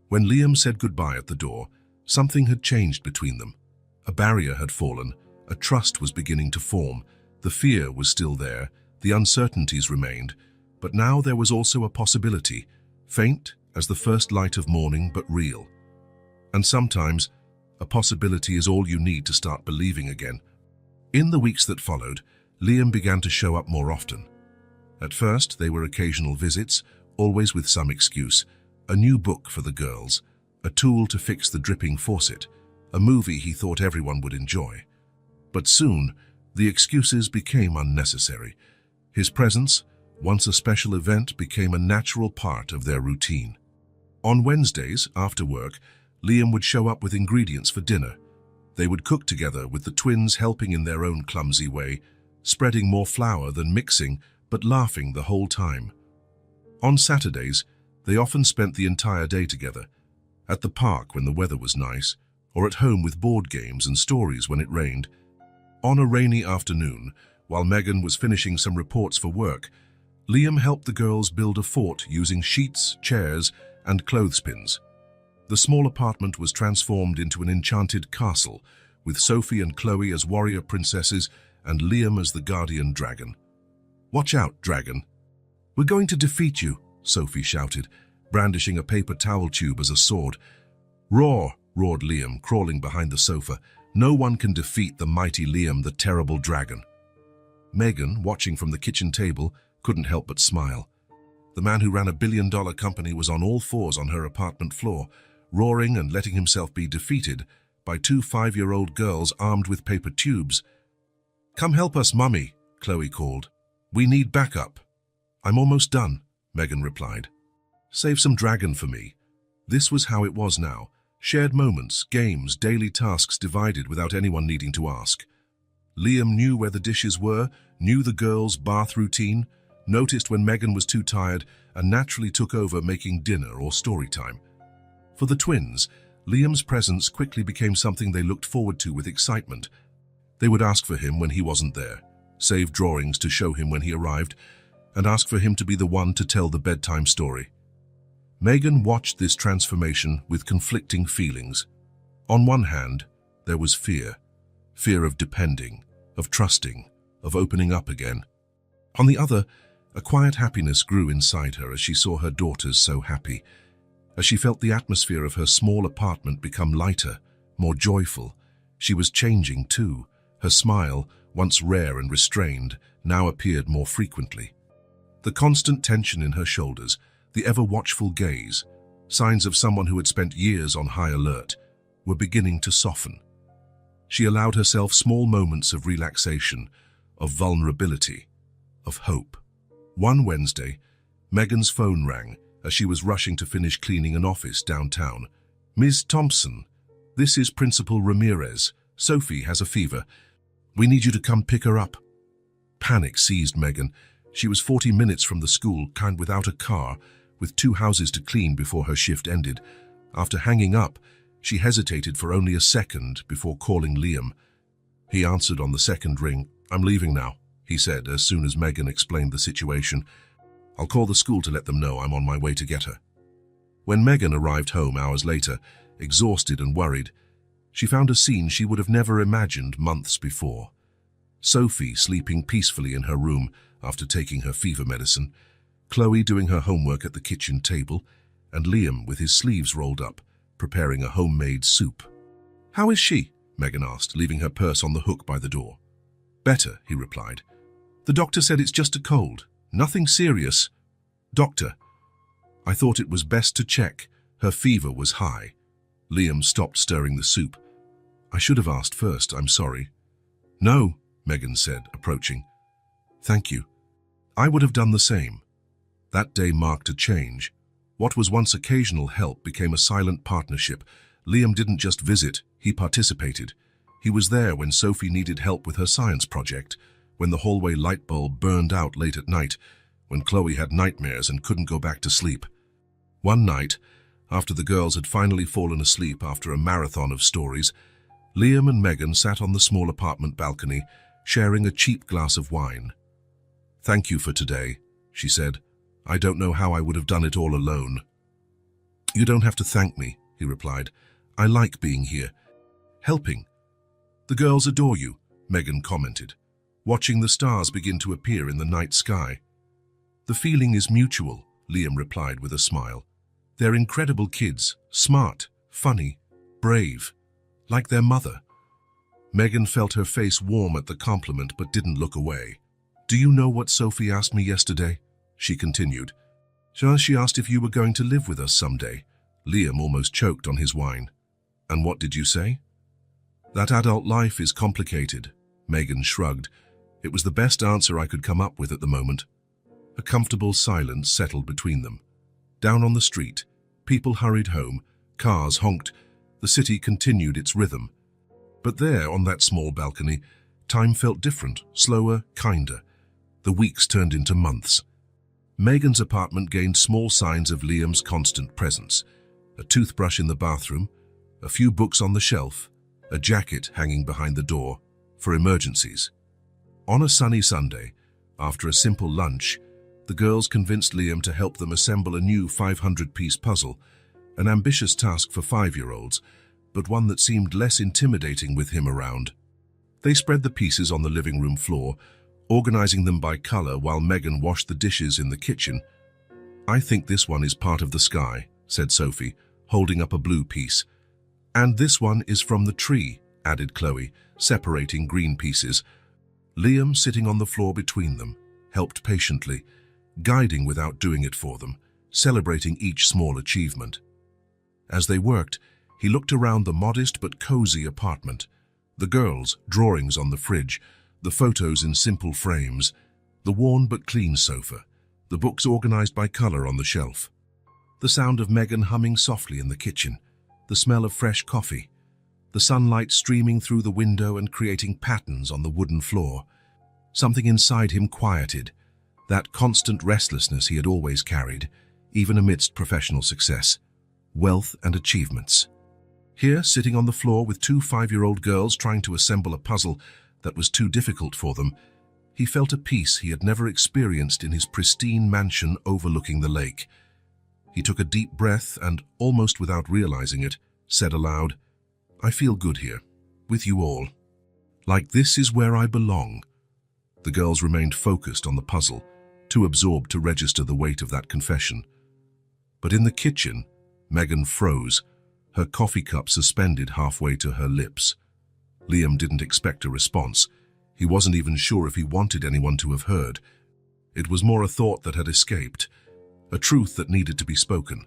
When Liam said goodbye at the door, something had changed between them. A barrier had fallen, a trust was beginning to form, the fear was still there, the uncertainties remained, but now there was also a possibility, faint as the first light of morning but real. And sometimes, a possibility is all you need to start believing again. In the weeks that followed, Liam began to show up more often. At first, they were occasional visits, always with some excuse, a new book for the girls, a tool to fix the dripping faucet, a movie he thought everyone would enjoy. But soon, the excuses became unnecessary. His presence, once a special event, became a natural part of their routine. On Wednesdays, after work, Liam would show up with ingredients for dinner. They would cook together, with the twins helping in their own clumsy way, spreading more flour than mixing, but laughing the whole time. On Saturdays, they often spent the entire day together, at the park when the weather was nice, or at home with board games and stories when it rained. On a rainy afternoon, while Megan was finishing some reports for work, Liam helped the girls build a fort using sheets, chairs, and clothespins. The small apartment was transformed into an enchanted castle, with Sophie and Chloe as warrior princesses and Liam as the guardian dragon. Watch out, dragon. We're going to defeat you, Sophie shouted, brandishing a paper towel tube as a sword. Roar, roared Liam, crawling behind the sofa. No one can defeat the mighty Liam, the terrible dragon. Megan, watching from the kitchen table, couldn't help but smile. The man who ran a billion-dollar company was on all fours on her apartment floor, roaring and letting himself be defeated by two 5-year-old girls armed with paper tubes. Come help us, Mummy, Chloe called. We need backup. I'm almost done, Megan replied. Save some dragon for me. This was how it was now. Shared moments, games, daily tasks divided without anyone needing to ask. Liam knew where the dishes were, knew the girls' bath routine, noticed when Megan was too tired, and naturally took over making dinner or story time. For the twins, Liam's presence quickly became something they looked forward to with excitement. They would ask for him when he wasn't there, save drawings to show him when he arrived, and ask for him to be the one to tell the bedtime story. Megan watched this transformation with conflicting feelings. On one hand, There was fear. Fear of depending, of trusting, of opening up again. On the other, a quiet happiness grew inside her as she saw her daughters so happy, as she felt the atmosphere of her small apartment become lighter, more joyful. She was changing too. Her smile, once rare and restrained, now appeared more frequently. The constant tension in her shoulders, the ever-watchful gaze, signs of someone who had spent years on high alert, were beginning to soften. She allowed herself small moments of relaxation, of vulnerability, of hope. One Wednesday, Megan's phone rang as she was rushing to finish cleaning an office downtown. "Ms. Thompson, this is Principal Ramirez. Sophie has a fever. We need you to come pick her up." Panic seized Megan. She was 40 minutes from the school, without a car, with 2 houses to clean before her shift ended. After hanging up, she hesitated for only a second before calling Liam. He answered on the second ring. "I'm leaving now," he said as soon as Megan explained the situation. "I'll call the school to let them know I'm on my way to get her." When Megan arrived home hours later, exhausted and worried, she found a scene she would have never imagined months before. Sophie sleeping peacefully in her room after taking her fever medicine, Chloe doing her homework at the kitchen table, and Liam with his sleeves rolled up, preparing a homemade soup. "How is she?" Megan asked, leaving her purse on the hook by the door. "Better," he replied. "The doctor said it's just a cold. Nothing serious." "Doctor, I thought it was best to check. Her fever was high." Liam stopped stirring the soup. "I should have asked first, I'm sorry." "No," Megan said, approaching. "Thank you. I would have done the same." That day marked a change. What was once occasional help became a silent partnership. Liam didn't just visit, he participated. He was there when Sophie needed help with her science project, when the hallway light bulb burned out late at night, when Chloe had nightmares and couldn't go back to sleep. One night, after the girls had finally fallen asleep after a marathon of stories, Liam and Megan sat on the small apartment balcony, sharing a cheap glass of wine. "Thank you for today," she said. "I don't know how I would have done it all alone." "You don't have to thank me," he replied. "I like being here, helping." "The girls adore you," Megan commented, watching the stars begin to appear in the night sky. "The feeling is mutual," Liam replied with a smile. "They're incredible kids, smart, funny, brave, like their mother." Megan felt her face warm at the compliment but didn't look away. "Do you know what Sophie asked me yesterday?" she continued. "She asked if you were going to live with us someday." Liam almost choked on his wine. "And what did you say?" "That adult life is complicated," Megan shrugged. It was the best answer I could come up with at the moment. A comfortable silence settled between them. Down on the street, people hurried home, cars honked, the city continued its rhythm. But there, on that small balcony, time felt different, slower, kinder. The weeks turned into months. Megan's apartment gained small signs of Liam's constant presence. A toothbrush in the bathroom, a few books on the shelf, a jacket hanging behind the door, for emergencies. On a sunny Sunday, after a simple lunch, the girls convinced Liam to help them assemble a new 500-piece puzzle, an ambitious task for 5-year-olds, but one that seemed less intimidating with him around. They spread the pieces on the living room floor, organizing them by color while Megan washed the dishes in the kitchen. "I think this one is part of the sky," said Sophie, holding up a blue piece. "And this one is from the tree," added Chloe, separating green pieces. Liam, sitting on the floor between them, helped patiently, guiding without doing it for them, celebrating each small achievement. As they worked, he looked around the modest but cozy apartment. The girls' drawings on the fridge, the photos in simple frames, the worn but clean sofa, the books organized by color on the shelf. The sound of Megan humming softly in the kitchen, the smell of fresh coffee, the sunlight streaming through the window and creating patterns on the wooden floor. Something inside him quieted, that constant restlessness he had always carried, even amidst professional success, wealth and achievements. Here, sitting on the floor with 2 5-year-old girls trying to assemble a puzzle that was too difficult for them, he felt a peace he had never experienced in his pristine mansion overlooking the lake. He took a deep breath and, almost without realizing it, said aloud, "I feel good here." with you all. Like this is where I belong. The girls remained focused on the puzzle, too absorbed to register the weight of that confession. But in the kitchen, Megan froze, her coffee cup suspended halfway to her lips. Liam didn't expect a response. He wasn't even sure if he wanted anyone to have heard. It was more a thought that had escaped, a truth that needed to be spoken,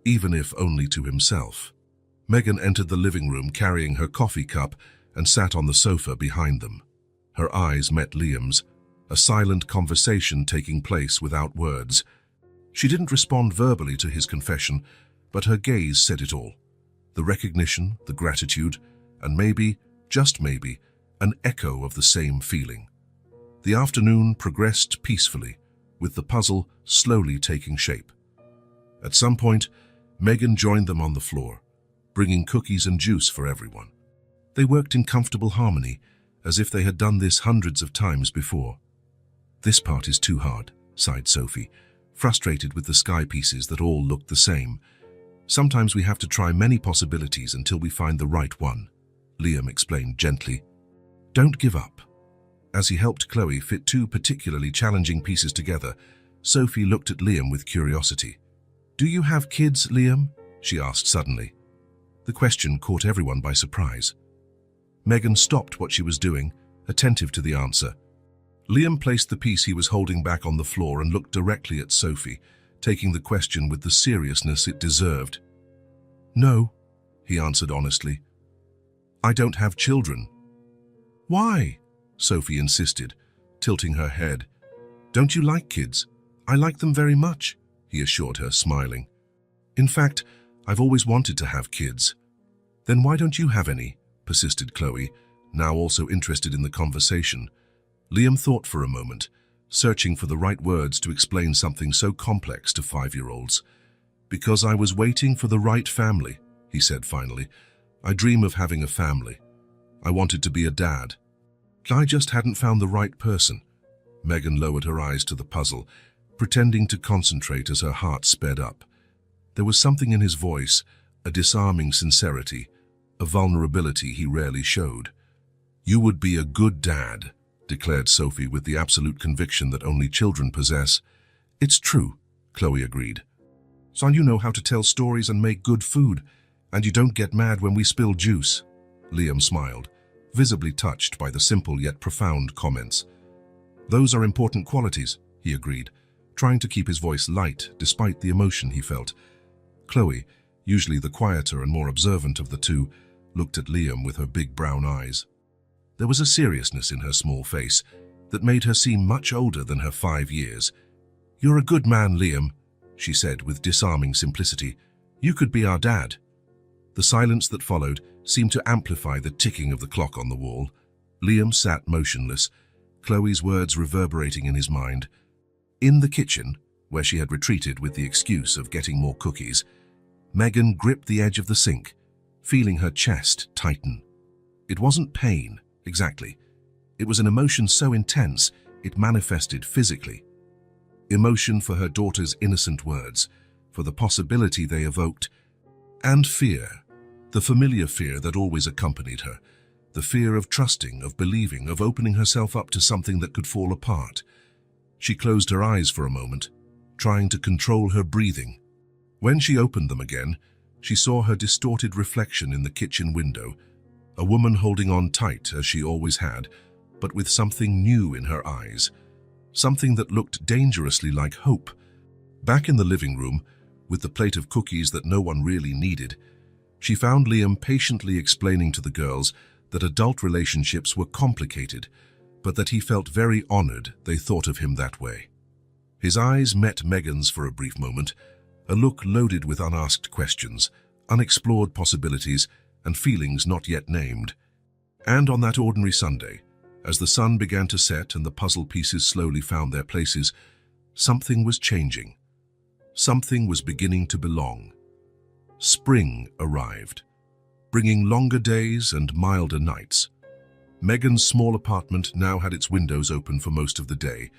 even if only to himself. Megan entered the living room carrying her coffee cup and sat on the sofa behind them. Her eyes met Liam's, a silent conversation taking place without words. She didn't respond verbally to his confession, but her gaze said it all. The recognition, the gratitude, and maybe, just maybe, an echo of the same feeling. The afternoon progressed peacefully, with the puzzle slowly taking shape. At some point, Megan joined them on the floor, bringing cookies and juice for everyone. They worked in comfortable harmony, as if they had done this hundreds of times before. "This part is too hard," sighed Sophie, frustrated with the sky pieces that all looked the same. "Sometimes we have to try many possibilities until we find the right one," Liam explained gently. "Don't give up." As he helped Chloe fit two particularly challenging pieces together, Sophie looked at Liam with curiosity. "Do you have kids, Liam?" she asked suddenly. The question caught everyone by surprise. Megan stopped what she was doing, attentive to the answer. Liam placed the piece he was holding back on the floor and looked directly at Sophie, taking the question with the seriousness it deserved. "No," he answered honestly. "I don't have children." "Why?" Sophie insisted, tilting her head. "Don't you like kids?" "I like them very much," he assured her, smiling. "In fact, I've always wanted to have kids." "Then why don't you have any?" persisted Chloe, now also interested in the conversation. Liam thought for a moment, searching for the right words to explain something so complex to 5-year-olds. "Because I was waiting for the right family," he said finally. "I dream of having a family. I wanted to be a dad. I just hadn't found the right person." Megan lowered her eyes to the puzzle, pretending to concentrate as her heart sped up. There was something in his voice, a disarming sincerity, a vulnerability he rarely showed. "You would be a good dad," declared Sophie with the absolute conviction that only children possess. "It's true," Chloe agreed. "So you know how to tell stories and make good food, and you don't get mad when we spill juice." Liam smiled, visibly touched by the simple yet profound comments. "Those are important qualities," he agreed, trying to keep his voice light despite the emotion he felt. Chloe, usually the quieter and more observant of the two, looked at Liam with her big brown eyes. There was a seriousness in her small face that made her seem much older than her 5 years. "You're a good man, Liam," she said with disarming simplicity. "You could be our dad." The silence that followed seemed to amplify the ticking of the clock on the wall. Liam sat motionless, Chloe's words reverberating in his mind. In the kitchen, where she had retreated with the excuse of getting more cookies, Megan gripped the edge of the sink, feeling her chest tighten. It wasn't pain, exactly. It was an emotion so intense, it manifested physically. Emotion for her daughter's innocent words, for the possibility they evoked, and fear, the familiar fear that always accompanied her, the fear of trusting, of believing, of opening herself up to something that could fall apart. She closed her eyes for a moment, trying to control her breathing. When she opened them again, she saw her distorted reflection in the kitchen window, a woman holding on tight as she always had, but with something new in her eyes, something that looked dangerously like hope. Back in the living room, with the plate of cookies that no one really needed, she found Liam patiently explaining to the girls that adult relationships were complicated, but that he felt very honored they thought of him that way. His eyes met Megan's for a brief moment, a look loaded with unasked questions, unexplored possibilities, and feelings not yet named. And on that ordinary Sunday, as the sun began to set and the puzzle pieces slowly found their places, something was changing. Something was beginning to belong. Spring arrived, bringing longer days and milder nights. Megan's small apartment now had its windows open for most of the day,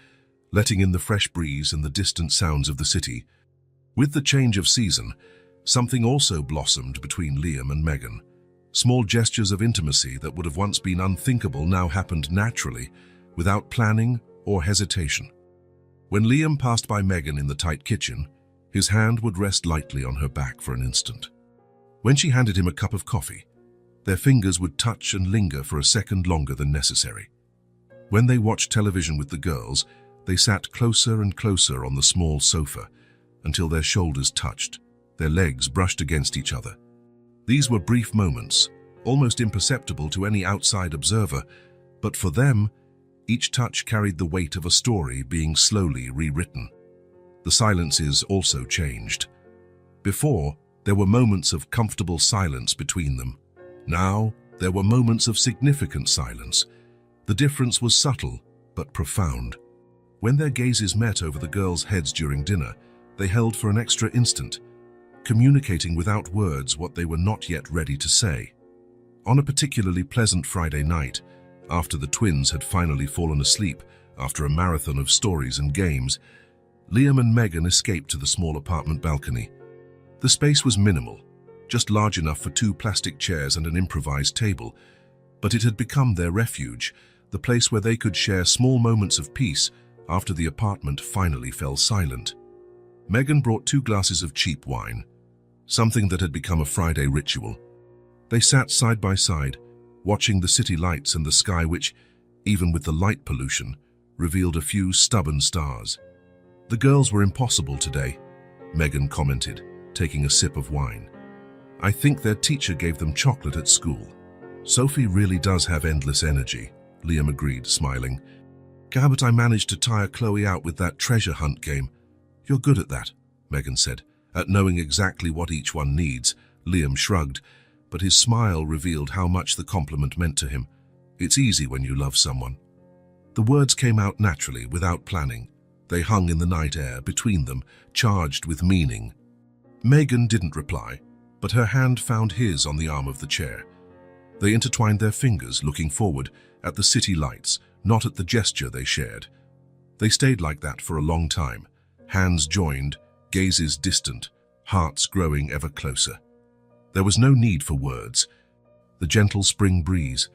letting in the fresh breeze and the distant sounds of the city. With the change of season, something also blossomed between Liam and Megan, Small gestures of intimacy that would have once been unthinkable now happened naturally, without planning or hesitation. When Liam passed by Megan in the tight kitchen, his hand would rest lightly on her back for an instant. When she handed him a cup of coffee, their fingers would touch and linger for a second longer than necessary. When they watched television with the girls, they sat closer and closer on the small sofa until their shoulders touched, their legs brushed against each other. These were brief moments, almost imperceptible to any outside observer, but for them, each touch carried the weight of a story being slowly rewritten. The silences also changed. Before, there were moments of comfortable silence between them. Now, there were moments of significant silence. The difference was subtle, but profound. When their gazes met over the girls' heads during dinner, they held for an extra instant, communicating without words what they were not yet ready to say. On a particularly pleasant Friday night, after the twins had finally fallen asleep after a marathon of stories and games, Liam and Megan escaped to the small apartment balcony. The space was minimal, just large enough for 2 plastic chairs and an improvised table, but it had become their refuge, the place where they could share small moments of peace after the apartment finally fell silent. Megan brought 2 glasses of cheap wine, something that had become a Friday ritual. They sat side by side, watching the city lights and the sky which, even with the light pollution, revealed a few stubborn stars. "The girls were impossible today," Megan commented, taking a sip of wine. "I think their teacher gave them chocolate at school." "Sophie really does have endless energy," Liam agreed, smiling. "But I managed to tire Chloe out with that treasure hunt game." "You're good at that," Megan said. At knowing exactly what each one needs, Liam shrugged, but his smile revealed how much the compliment meant to him. "It's easy when you love someone." The words came out naturally, without planning. They hung in the night air between them, charged with meaning. Megan didn't reply, but her hand found his on the arm of the chair. They intertwined their fingers, looking forward at the city lights, not at the gesture they shared. They stayed like that for a long time, hands joined, gazes distant, hearts growing ever closer. There was no need for words. The gentle spring breeze,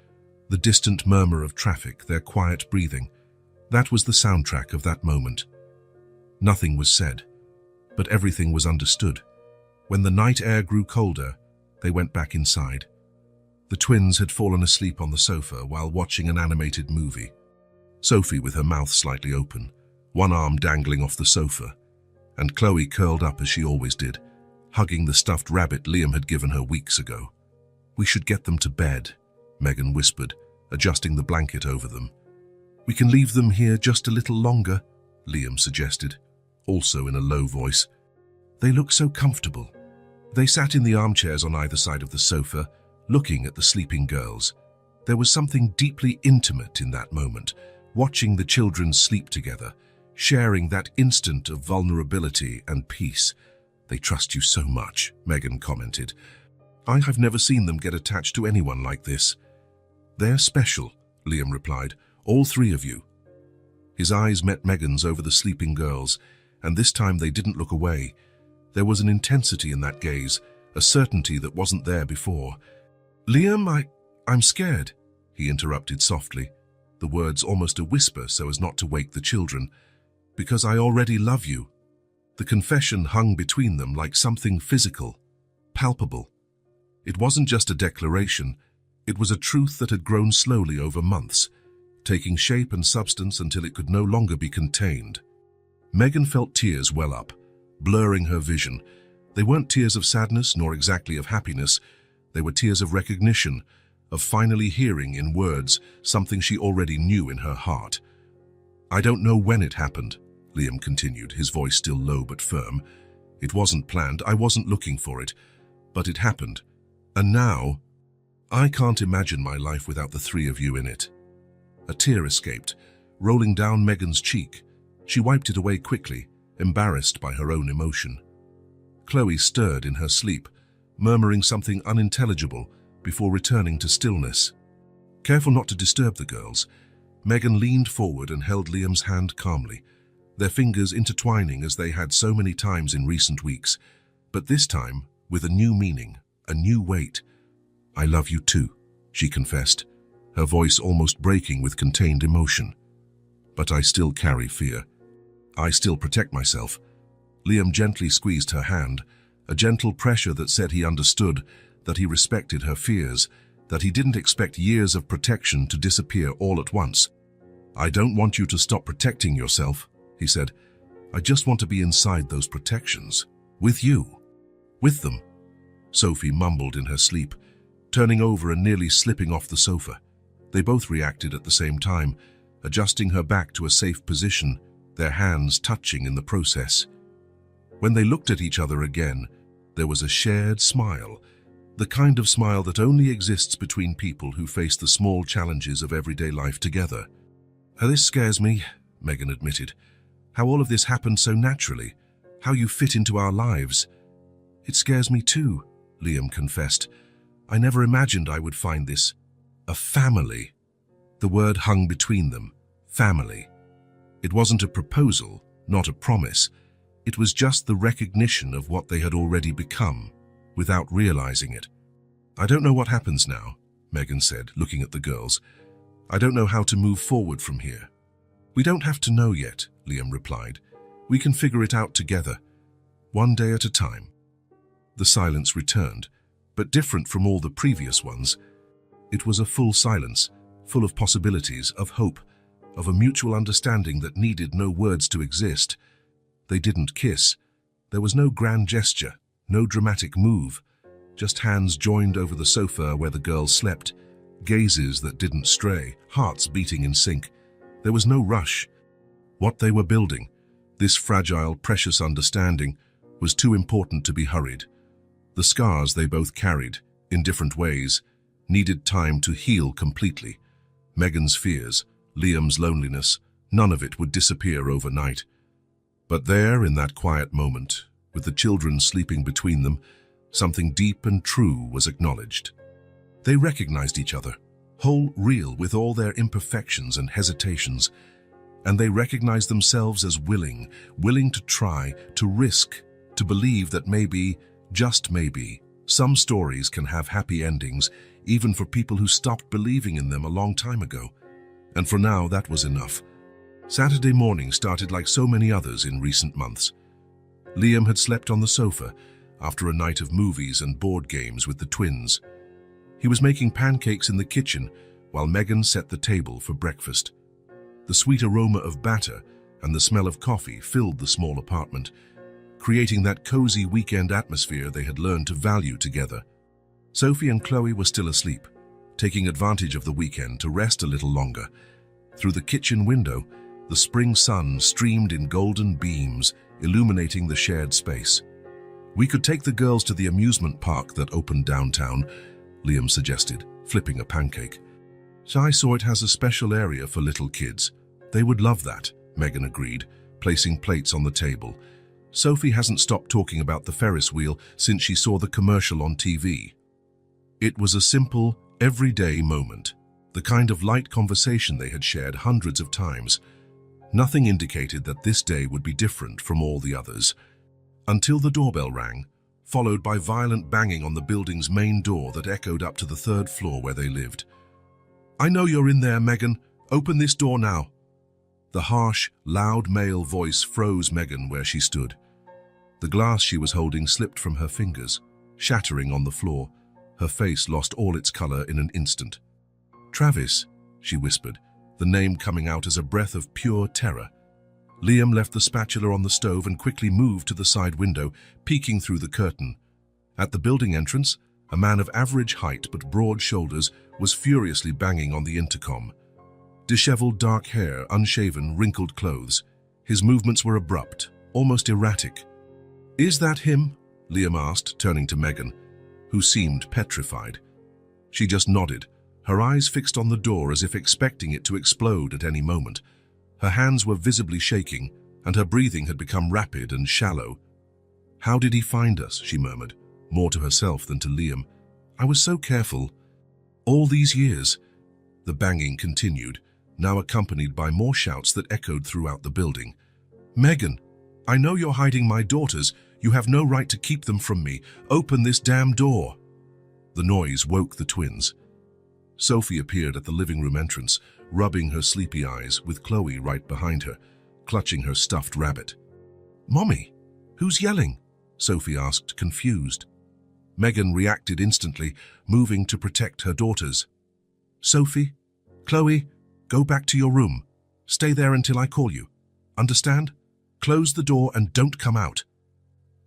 the distant murmur of traffic, their quiet breathing, that was the soundtrack of that moment. Nothing was said, but everything was understood. When the night air grew colder, they went back inside. The twins had fallen asleep on the sofa while watching an animated movie. Sophie with her mouth slightly open, one arm dangling off the sofa, and Chloe curled up as she always did, hugging the stuffed rabbit Liam had given her weeks ago. "We should get them to bed," Megan whispered, adjusting the blanket over them. "We can leave them here just a little longer," Liam suggested, also in a low voice. "They look so comfortable." They sat in the armchairs on either side of the sofa, looking at the sleeping girls. There was something deeply intimate in that moment, watching the children sleep together, sharing that instant of vulnerability and peace. "They trust you so much," Megan commented. "I have never seen them get attached to anyone like this." "They're special," Liam replied. "All 3 of you." His eyes met Megan's over the sleeping girls, and this time they didn't look away. There was an intensity in that gaze, a certainty that wasn't there before. "Liam, I'm scared," he interrupted softly, the words almost a whisper so as not to wake the children. "Because I already love you." The confession hung between them like something physical, palpable. It wasn't just a declaration, it was a truth that had grown slowly over months, taking shape and substance until it could no longer be contained. Megan felt tears well up, blurring her vision. They weren't tears of sadness nor exactly of happiness. They were tears of recognition, of finally hearing in words something she already knew in her heart. "I don't know when it happened," Liam continued, his voice still low but firm. "It wasn't planned, I wasn't looking for it, but it happened. And now, I can't imagine my life without the 3 of you in it." A tear escaped, rolling down Megan's cheek. She wiped it away quickly, embarrassed by her own emotion. Chloe stirred in her sleep, murmuring something unintelligible before returning to stillness. Careful not to disturb the girls, Megan leaned forward and held Liam's hand calmly, their fingers intertwining as they had so many times in recent weeks, but this time with a new meaning, a new weight. I love you too, she confessed, her voice almost breaking with contained emotion. But I still carry fear. I still protect myself. Liam gently squeezed her hand, a gentle pressure that said he understood, that he respected her fears, that he didn't expect years of protection to disappear all at once. I don't want you to stop protecting yourself, he said. I just want to be inside those protections. With you. With them. Sophie mumbled in her sleep, turning over and nearly slipping off the sofa. They both reacted at the same time, adjusting her back to a safe position, their hands touching in the process. When they looked at each other again, there was a shared smile, the kind of smile that only exists between people who face the small challenges of everyday life together. This scares me, Megan admitted. How all of this happened so naturally, how you fit into our lives. It scares me too, Liam confessed. I never imagined I would find this. A family. The word hung between them. Family. It wasn't a proposal, not a promise. It was just the recognition of what they had already become, without realizing it. I don't know what happens now, Megan said, looking at the girls. I don't know how to move forward from here. We don't have to know yet, Liam replied. We can figure it out together, one day at a time. The silence returned, but different from all the previous ones. It was a full silence, full of possibilities, of hope, of a mutual understanding that needed no words to exist. They didn't kiss. There was no grand gesture, no dramatic move, just hands joined over the sofa where the girls slept, gazes that didn't stray, hearts beating in sync. There was no rush. What they were building, this fragile, precious understanding, was too important to be hurried. The scars they both carried, in different ways, needed time to heal completely. Megan's fears, Liam's loneliness, none of it would disappear overnight. But there, in that quiet moment, with the children sleeping between them, something deep and true was acknowledged. They recognized each other, whole, real, with all their imperfections and hesitations, and they recognized themselves as willing to try, to risk, to believe that maybe, just maybe, some stories can have happy endings, even for people who stopped believing in them a long time ago. And for now, that was enough. Saturday morning started like so many others in recent months. Liam had slept on the sofa after a night of movies and board games with the twins. He was making pancakes in the kitchen while Megan set the table for breakfast. The sweet aroma of batter and the smell of coffee filled the small apartment, creating that cozy weekend atmosphere they had learned to value together. Sophie and Chloe were still asleep, taking advantage of the weekend to rest a little longer. Through the kitchen window, the spring sun streamed in golden beams, illuminating the shared space. We could take the girls to the amusement park that opened downtown, Liam suggested, flipping a pancake. So I saw it has a special area for little kids. They would love that, Megan agreed, placing plates on the table. Sophie hasn't stopped talking about the Ferris wheel since she saw the commercial on TV. It was a simple, everyday moment, the kind of light conversation they had shared hundreds of times. Nothing indicated that this day would be different from all the others, until the doorbell rang, followed by violent banging on the building's main door that echoed up to the third floor where they lived. I know you're in there, Megan. Open this door now. The harsh, loud male voice froze Megan where she stood. The glass she was holding slipped from her fingers, shattering on the floor. Her face lost all its color in an instant. Travis, she whispered, the name coming out as a breath of pure terror. Liam left the spatula on the stove and quickly moved to the side window, peeking through the curtain. At the building entrance, a man of average height but broad shoulders was furiously banging on the intercom. Disheveled dark hair, unshaven, wrinkled clothes. His movements were abrupt, almost erratic. Is that him? Liam asked, turning to Megan, who seemed petrified. She just nodded, her eyes fixed on the door as if expecting it to explode at any moment. Her hands were visibly shaking, and her breathing had become rapid and shallow. How did he find us? She murmured, more to herself than to Liam. I was so careful. All these years. The banging continued, now accompanied by more shouts that echoed throughout the building. Megan, I know you're hiding my daughters. You have no right to keep them from me. Open this damn door. The noise woke the twins. Sophie appeared at the living room entrance, rubbing her sleepy eyes, with Chloe right behind her, clutching her stuffed rabbit. "Mommy, who's yelling?" Sophie asked, confused. Megan reacted instantly, moving to protect her daughters. "Sophie, Chloe, go back to your room. Stay there until I call you. Understand? Close the door and don't come out."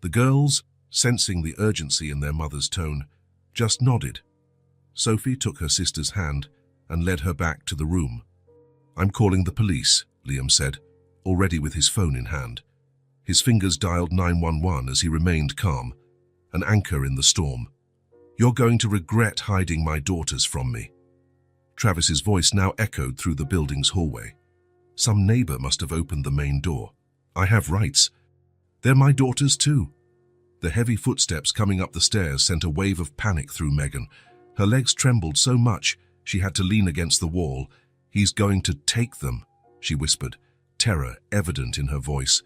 The girls, sensing the urgency in their mother's tone, just nodded. Sophie took her sister's hand and led her back to the room. "I'm calling the police," Liam said, already with his phone in hand. His fingers dialed 911 as he remained calm, an anchor in the storm. "You're going to regret hiding my daughters from me." Travis's voice now echoed through the building's hallway. Some neighbor must have opened the main door. "I have rights. They're my daughters too." The heavy footsteps coming up the stairs sent a wave of panic through Megan. Her legs trembled so much she had to lean against the wall. "He's going to take them," she whispered, terror evident in her voice.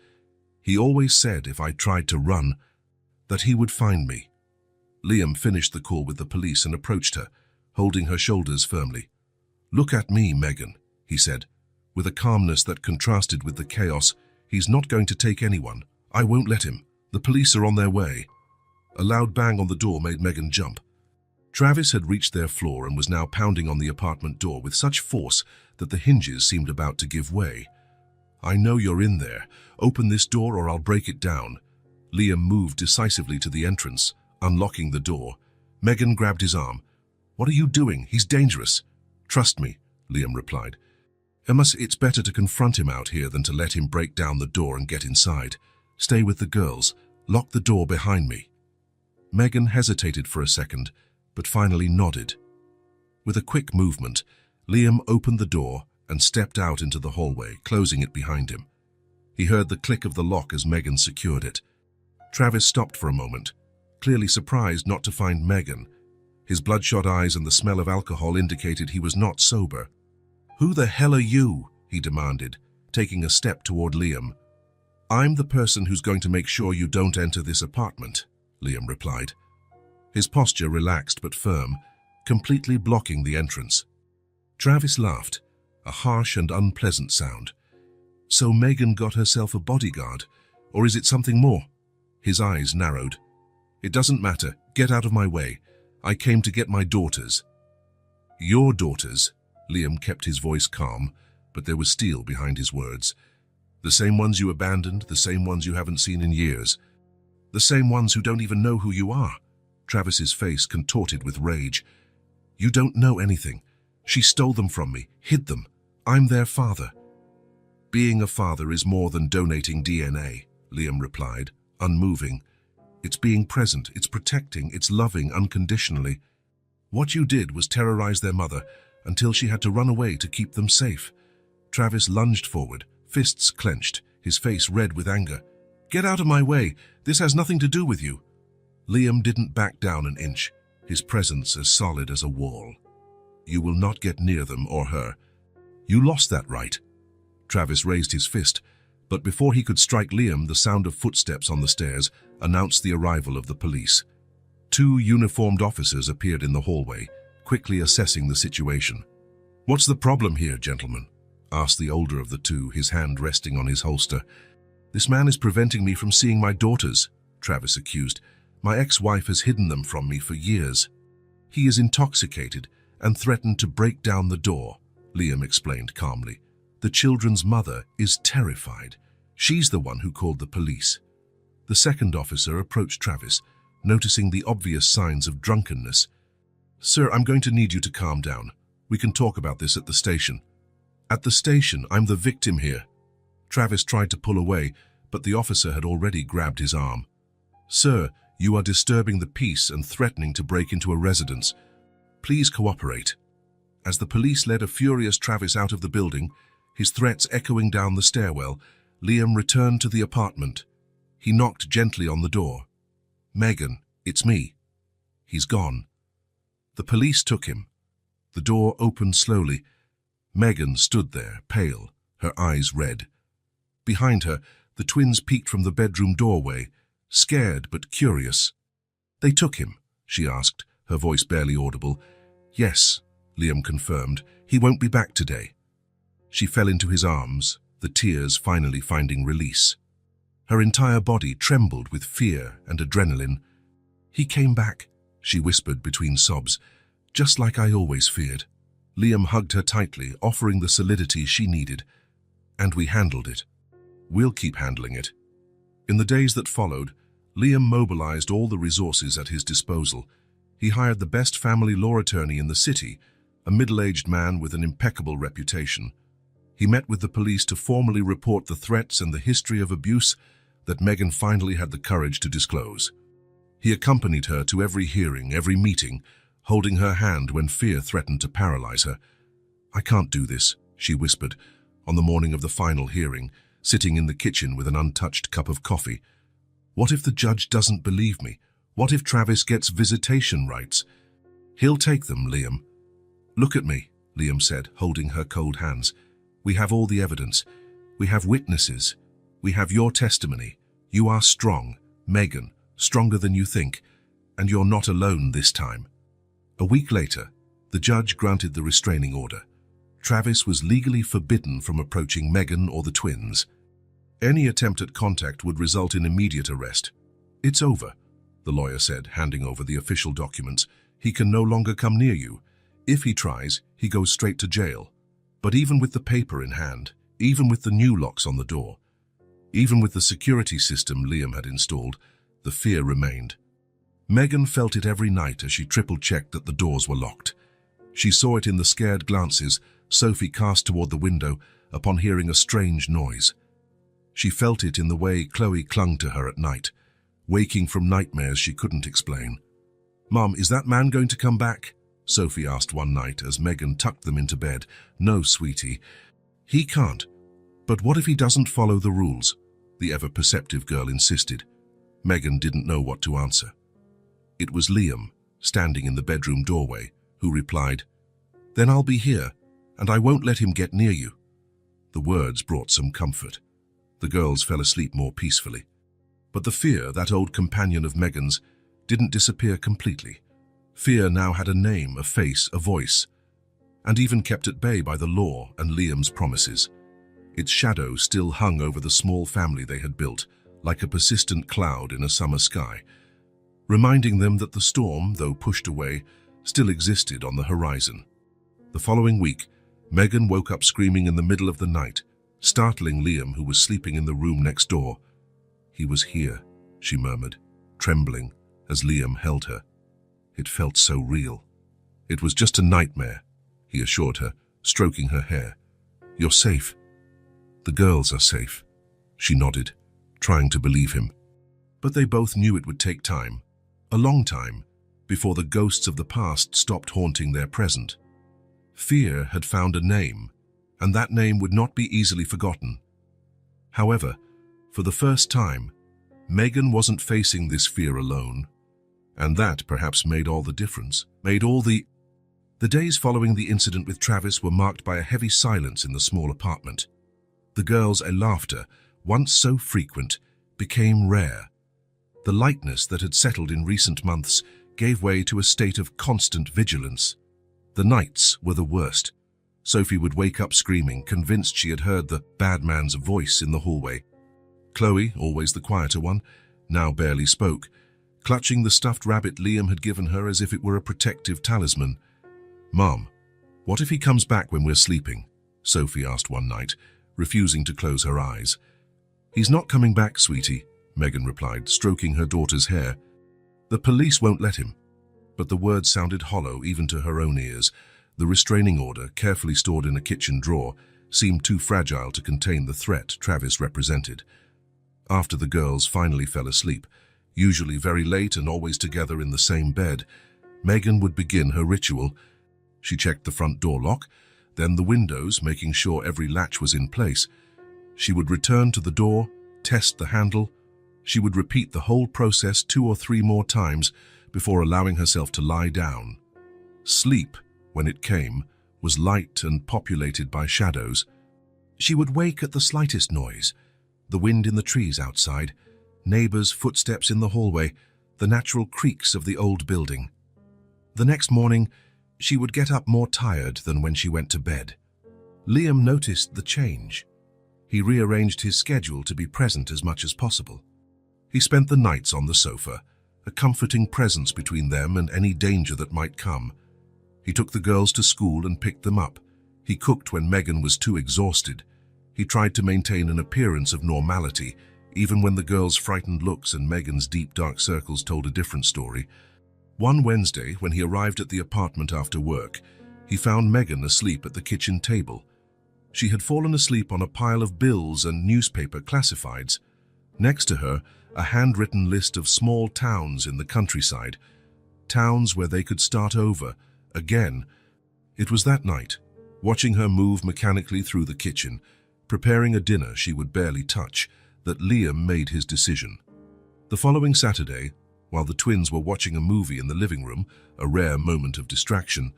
"He always said if I tried to run, that he would find me." Liam finished the call with the police and approached her, holding her shoulders firmly. "Look at me, Megan," he said, with a calmness that contrasted with the chaos. "He's not going to take anyone. I won't let him. The police are on their way." A loud bang on the door made Megan jump. Travis had reached their floor and was now pounding on the apartment door with such force that the hinges seemed about to give way. "I know you're in there. Open this door or I'll break it down." Liam moved decisively to the entrance, unlocking the door. Megan grabbed his arm. "What are you doing? He's dangerous." "Trust me," Liam replied. "It's better to confront him out here than to let him break down the door and get inside. Stay with the girls. Lock the door behind me." Megan hesitated for a second, but finally nodded. With a quick movement, Liam opened the door and stepped out into the hallway, closing it behind him. He heard the click of the lock as Megan secured it. Travis stopped for a moment, clearly surprised not to find Megan. His bloodshot eyes and the smell of alcohol indicated he was not sober. "Who the hell are you?" he demanded, taking a step toward Liam. "I'm the person who's going to make sure you don't enter this apartment," Liam replied. His posture relaxed but firm, completely blocking the entrance. Travis laughed, a harsh and unpleasant sound. "So Megan got herself a bodyguard, or is it something more?" His eyes narrowed. "It doesn't matter. Get out of my way. I came to get my daughters." "Your daughters?" Liam kept his voice calm, but there was steel behind his words. "The same ones you abandoned, the same ones you haven't seen in years. The same ones who don't even know who you are." Travis's face contorted with rage. "You don't know anything. She stole them from me, hid them. I'm their father." "Being a father is more than donating DNA," Liam replied, unmoving. "It's being present, it's protecting, it's loving unconditionally. What you did was terrorize their mother until she had to run away to keep them safe." Travis lunged forward, fists clenched, his face red with anger. "Get out of my way. This has nothing to do with you." Liam didn't back down an inch, his presence as solid as a wall. "You will not get near them or her. You lost that right." Travis raised his fist, but before he could strike Liam, the sound of footsteps on the stairs announced the arrival of the police. Two uniformed officers appeared in the hallway, quickly assessing the situation. "What's the problem here, gentlemen?" asked the older of the two, his hand resting on his holster. "This man is preventing me from seeing my daughters," Travis accused. "My ex-wife has hidden them from me for years." "He is intoxicated and threatened to break down the door," Liam explained calmly. "The children's mother is terrified. She's the one who called the police." The second officer approached Travis, noticing the obvious signs of drunkenness. "Sir, I'm going to need you to calm down. We can talk about this at the station." "At the station? I'm the victim here." Travis tried to pull away, but the officer had already grabbed his arm. "Sir, you are disturbing the peace and threatening to break into a residence. Please cooperate." As the police led a furious Travis out of the building, his threats echoing down the stairwell, Liam returned to the apartment. He knocked gently on the door. "Megan, it's me." "He's gone." The police took him. The door opened slowly. Megan stood there, pale, her eyes red. Behind her, the twins peeked from the bedroom doorway, scared but curious. "They took him?" she asked, her voice barely audible. "Yes," Liam confirmed. "He won't be back today." She fell into his arms, the tears finally finding release. Her entire body trembled with fear and adrenaline. "He came back," she whispered between sobs, "just like I always feared." Liam hugged her tightly, offering the solidity she needed. "And we handled it. We'll keep handling it." In the days that followed, Liam mobilized all the resources at his disposal. He hired the best family law attorney in the city, a middle-aged man with an impeccable reputation. He met with the police to formally report the threats and the history of abuse that Megan finally had the courage to disclose. He accompanied her to every hearing, every meeting, holding her hand when fear threatened to paralyze her. "I can't do this," she whispered, on the morning of the final hearing, sitting in the kitchen with an untouched cup of coffee. "What if the judge doesn't believe me? What if Travis gets visitation rights?" "He'll take them, Liam." "Look at me," Liam said, holding her cold hands. "We have all the evidence. We have witnesses. We have your testimony. You are strong, Megan, stronger than you think, and you're not alone this time." A week later, the judge granted the restraining order. Travis was legally forbidden from approaching Megan or the twins. Any attempt at contact would result in immediate arrest. "It's over," the lawyer said, handing over the official documents. "He can no longer come near you. If he tries, he goes straight to jail." But even with the paper in hand, even with the new locks on the door, even with the security system Liam had installed, the fear remained. Megan felt it every night as she triple-checked that the doors were locked. She saw it in the scared glances Sophie cast toward the window upon hearing a strange noise. She felt it in the way Chloe clung to her at night, waking from nightmares she couldn't explain. "Mom, is that man going to come back?" Sophie asked one night as Megan tucked them into bed. "No, sweetie. He can't. But what if he doesn't follow the rules?" the ever-perceptive girl insisted. Megan didn't know what to answer. It was Liam, standing in the bedroom doorway, who replied, "Then I'll be here, and I won't let him get near you." The words brought some comfort. The girls fell asleep more peacefully. But the fear, that old companion of Megan's, didn't disappear completely. Fear now had a name, a face, a voice, and even kept at bay by the law and Liam's promises. Its shadow still hung over the small family they had built, like a persistent cloud in a summer sky, reminding them that the storm, though pushed away, still existed on the horizon. The following week, Megan woke up screaming in the middle of the night, startling Liam, who was sleeping in the room next door. "He was here," she murmured, trembling as Liam held her. It felt so real. "It was just a nightmare," he assured her, stroking her hair. "You're safe." "The girls are safe," she nodded, trying to believe him. But they both knew it would take time, a long time, before the ghosts of the past stopped haunting their present. Fear had found a name, and that name would not be easily forgotten. However, for the first time, Megan wasn't facing this fear alone, and that perhaps made all the difference. The days following the incident with Travis were marked by a heavy silence in the small apartment. The girls' laughter, once so frequent, became rare. The lightness that had settled in recent months gave way to a state of constant vigilance. The nights were the worst. Sophie would wake up screaming, convinced she had heard the bad man's voice in the hallway. Chloe, always the quieter one, now barely spoke, clutching the stuffed rabbit Liam had given her as if it were a protective talisman. "Mom, what if he comes back when we're sleeping?" Sophie asked one night, refusing to close her eyes. "He's not coming back, sweetie," Megan replied, stroking her daughter's hair. "The police won't let him." But the words sounded hollow even to her own ears. The restraining order, carefully stored in a kitchen drawer, seemed too fragile to contain the threat Travis represented. After the girls finally fell asleep, usually very late and always together in the same bed, Megan would begin her ritual. She checked the front door lock, then the windows, making sure every latch was in place. She would return to the door, test the handle. She would repeat the whole process 2 or 3 more times before allowing herself to lie down. Sleep, when it came, was light and populated by shadows. She would wake at the slightest noise, the wind in the trees outside, neighbors' footsteps in the hallway, the natural creaks of the old building. The next morning, she would get up more tired than when she went to bed. Liam noticed the change. He rearranged his schedule to be present as much as possible. He spent the nights on the sofa, a comforting presence between them and any danger that might come. He took the girls to school and picked them up. He cooked when Megan was too exhausted. He tried to maintain an appearance of normality, even when the girls' frightened looks and Megan's deep dark circles told a different story. One Wednesday, when he arrived at the apartment after work, he found Megan asleep at the kitchen table. She had fallen asleep on a pile of bills and newspaper classifieds. Next to her, a handwritten list of small towns in the countryside, towns where they could start over, again. It was that night, watching her move mechanically through the kitchen, preparing a dinner she would barely touch, that Liam made his decision. The following Saturday, while the twins were watching a movie in the living room, a rare moment of distraction,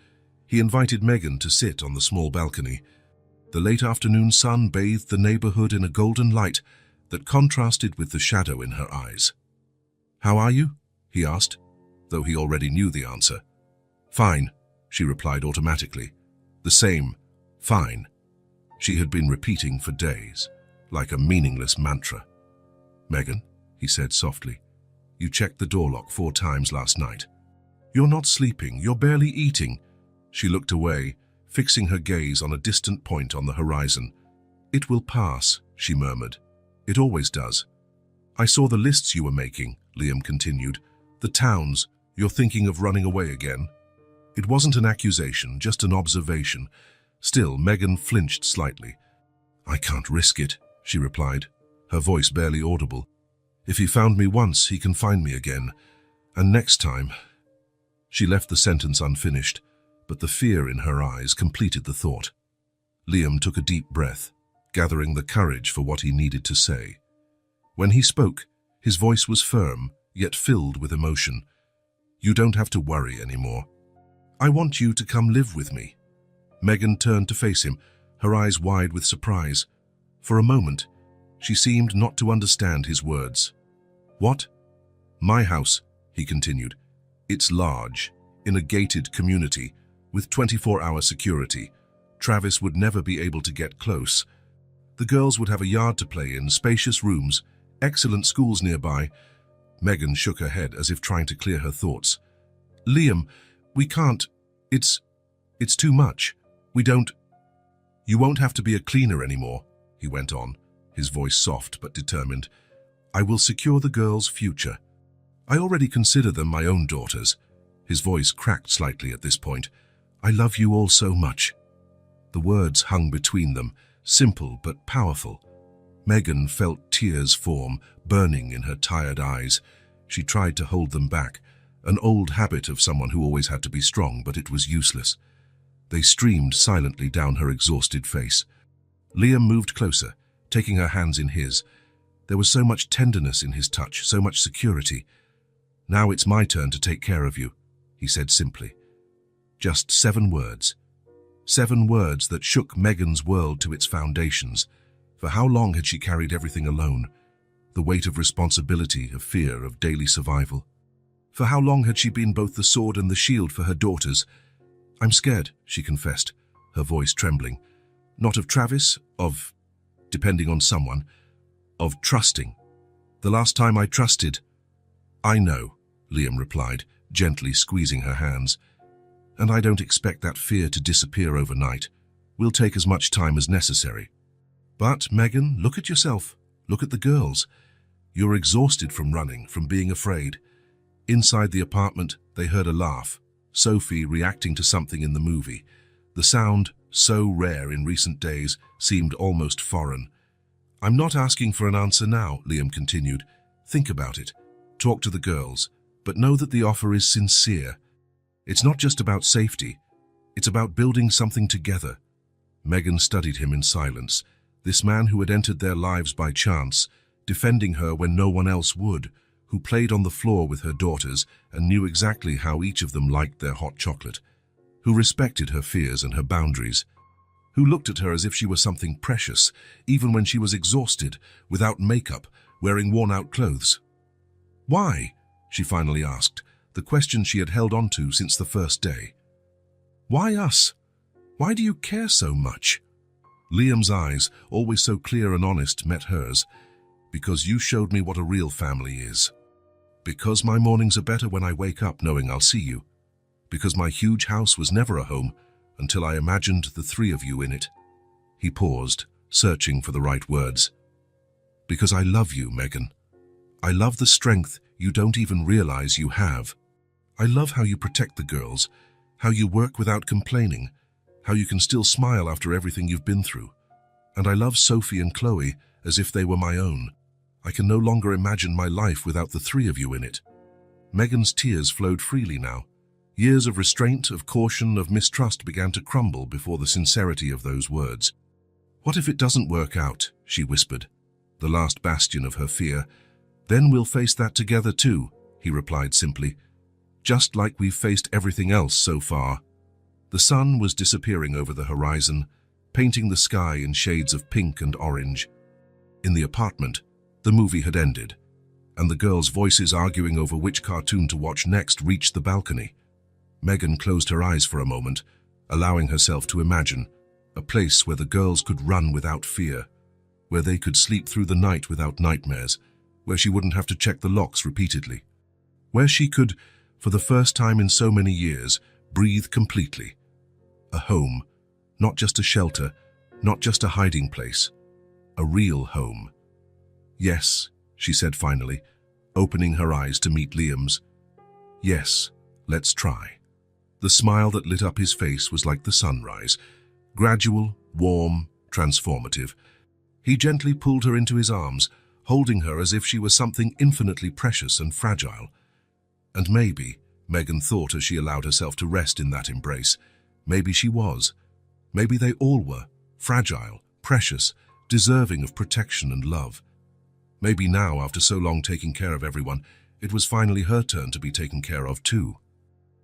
he invited Megan to sit on the small balcony. The late afternoon sun bathed the neighborhood in a golden light that contrasted with the shadow in her eyes. "How are you?" he asked, though he already knew the answer. "Fine," she replied automatically. The same, "fine," she had been repeating for days, like a meaningless mantra. "Megan," he said softly, "you checked the door lock 4 times last night. You're not sleeping, you're barely eating." She looked away, fixing her gaze on a distant point on the horizon. "It will pass," she murmured. "It always does." "I saw the lists you were making," Liam continued. "The towns, you're thinking of running away again." It wasn't an accusation, just an observation. Still, Megan flinched slightly. "I can't risk it," she replied, her voice barely audible. "If he found me once, he can find me again. And next time—" She left the sentence unfinished, but the fear in her eyes completed the thought. Liam took a deep breath, gathering the courage for what he needed to say. When he spoke, his voice was firm, yet filled with emotion. "You don't have to worry anymore. I want you to come live with me." Megan turned to face him, her eyes wide with surprise. For a moment, she seemed not to understand his words. "What?" "My house," he continued. "It's large, in a gated community, with 24-hour security. Travis would never be able to get close. The girls would have a yard to play in, spacious rooms, excellent schools nearby." Megan shook her head as if trying to clear her thoughts. "Liam, we can't. It's too much. We don't—" "You won't have to be a cleaner anymore," he went on, his voice soft but determined. "I will secure the girls' future. I already consider them my own daughters." His voice cracked slightly at this point. "I love you all so much." The words hung between them, simple but powerful. Megan felt tears form, burning in her tired eyes. She tried to hold them back, an old habit of someone who always had to be strong, but it was useless. They streamed silently down her exhausted face. Liam moved closer, taking her hands in his. There was so much tenderness in his touch, so much security. "Now it's my turn to take care of you," he said simply. Just 7 words. 7 words that shook Megan's world to its foundations. For how long had she carried everything alone? The weight of responsibility, of fear, of daily survival. For how long had she been both the sword and the shield for her daughters? "I'm scared," she confessed, her voice trembling. "Not of Travis, of depending on someone, of trusting. The last time I trusted—" "I know," Liam replied, gently squeezing her hands. "And I don't expect that fear to disappear overnight. We'll take as much time as necessary. But, Megan, look at yourself. Look at the girls. You're exhausted from running, from being afraid." Inside the apartment, they heard a laugh, Sophie reacting to something in the movie. The sound, so rare in recent days, seemed almost foreign. "I'm not asking for an answer now," Liam continued. "Think about it. Talk to the girls, but know that the offer is sincere. It's not just about safety. It's about building something together." Megan studied him in silence. This man who had entered their lives by chance, defending her when no one else would, who played on the floor with her daughters and knew exactly how each of them liked their hot chocolate, who respected her fears and her boundaries, who looked at her as if she were something precious, even when she was exhausted, without makeup, wearing worn-out clothes. "Why?" she finally asked, the question she had held on to since the first day. Why us? Why do you care so much? Liam's eyes, always so clear and honest, met hers. Because you showed me what a real family is. Because my mornings are better when I wake up knowing I'll see you. Because my huge house was never a home until I imagined the three of you in it. He paused, searching for the right words. Because I love you, Megan. I love the strength you don't even realize you have. I love how you protect the girls, how you work without complaining, how you can still smile after everything you've been through. And I love Sophie and Chloe as if they were my own. I can no longer imagine my life without the three of you in it. Megan's tears flowed freely now. Years of restraint, of caution, of mistrust began to crumble before the sincerity of those words. What if it doesn't work out, she whispered, the last bastion of her fear. Then we'll face that together too, he replied simply. Just like we've faced everything else so far. The sun was disappearing over the horizon, painting the sky in shades of pink and orange. In the apartment, the movie had ended, and the girls' voices arguing over which cartoon to watch next reached the balcony. Megan closed her eyes for a moment, allowing herself to imagine a place where the girls could run without fear, where they could sleep through the night without nightmares, where she wouldn't have to check the locks repeatedly, where she could, for the first time in so many years, breathe completely. A home, not just a shelter, not just a hiding place, a real home. Yes, she said finally, opening her eyes to meet Liam's. Yes, let's try. The smile that lit up his face was like the sunrise, gradual, warm, transformative. He gently pulled her into his arms, holding her as if she was something infinitely precious and fragile. And maybe, Megan thought as she allowed herself to rest in that embrace, maybe she was. Maybe they all were, fragile, precious, deserving of protection and love. Maybe now, after so long taking care of everyone, it was finally her turn to be taken care of too.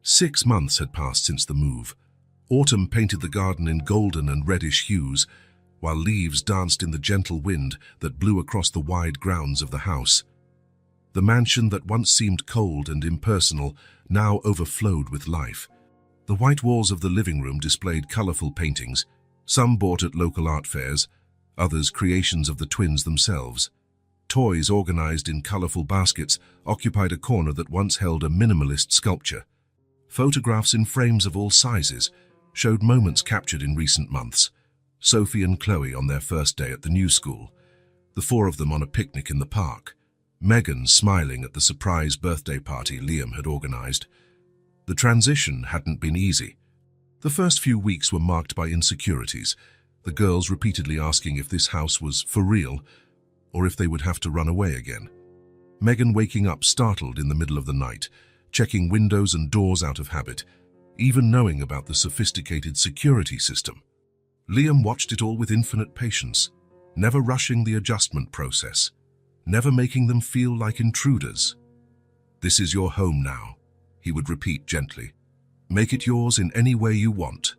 6 months had passed since the move. Autumn painted the garden in golden and reddish hues, while leaves danced in the gentle wind that blew across the wide grounds of the house. The mansion that once seemed cold and impersonal now overflowed with life. The white walls of the living room displayed colorful paintings, some bought at local art fairs, others creations of the twins themselves. Toys organized in colorful baskets occupied a corner that once held a minimalist sculpture. Photographs in frames of all sizes showed moments captured in recent months. Sophie and Chloe on their first day at the new school, the four of them on a picnic in the park, Megan smiling at the surprise birthday party Liam had organized. The transition hadn't been easy. The first few weeks were marked by insecurities, the girls repeatedly asking if this house was for real or if they would have to run away again. Megan waking up startled in the middle of the night, checking windows and doors out of habit, even knowing about the sophisticated security system. Liam watched it all with infinite patience, never rushing the adjustment process, never making them feel like intruders. This is your home now, he would repeat gently. Make it yours in any way you want.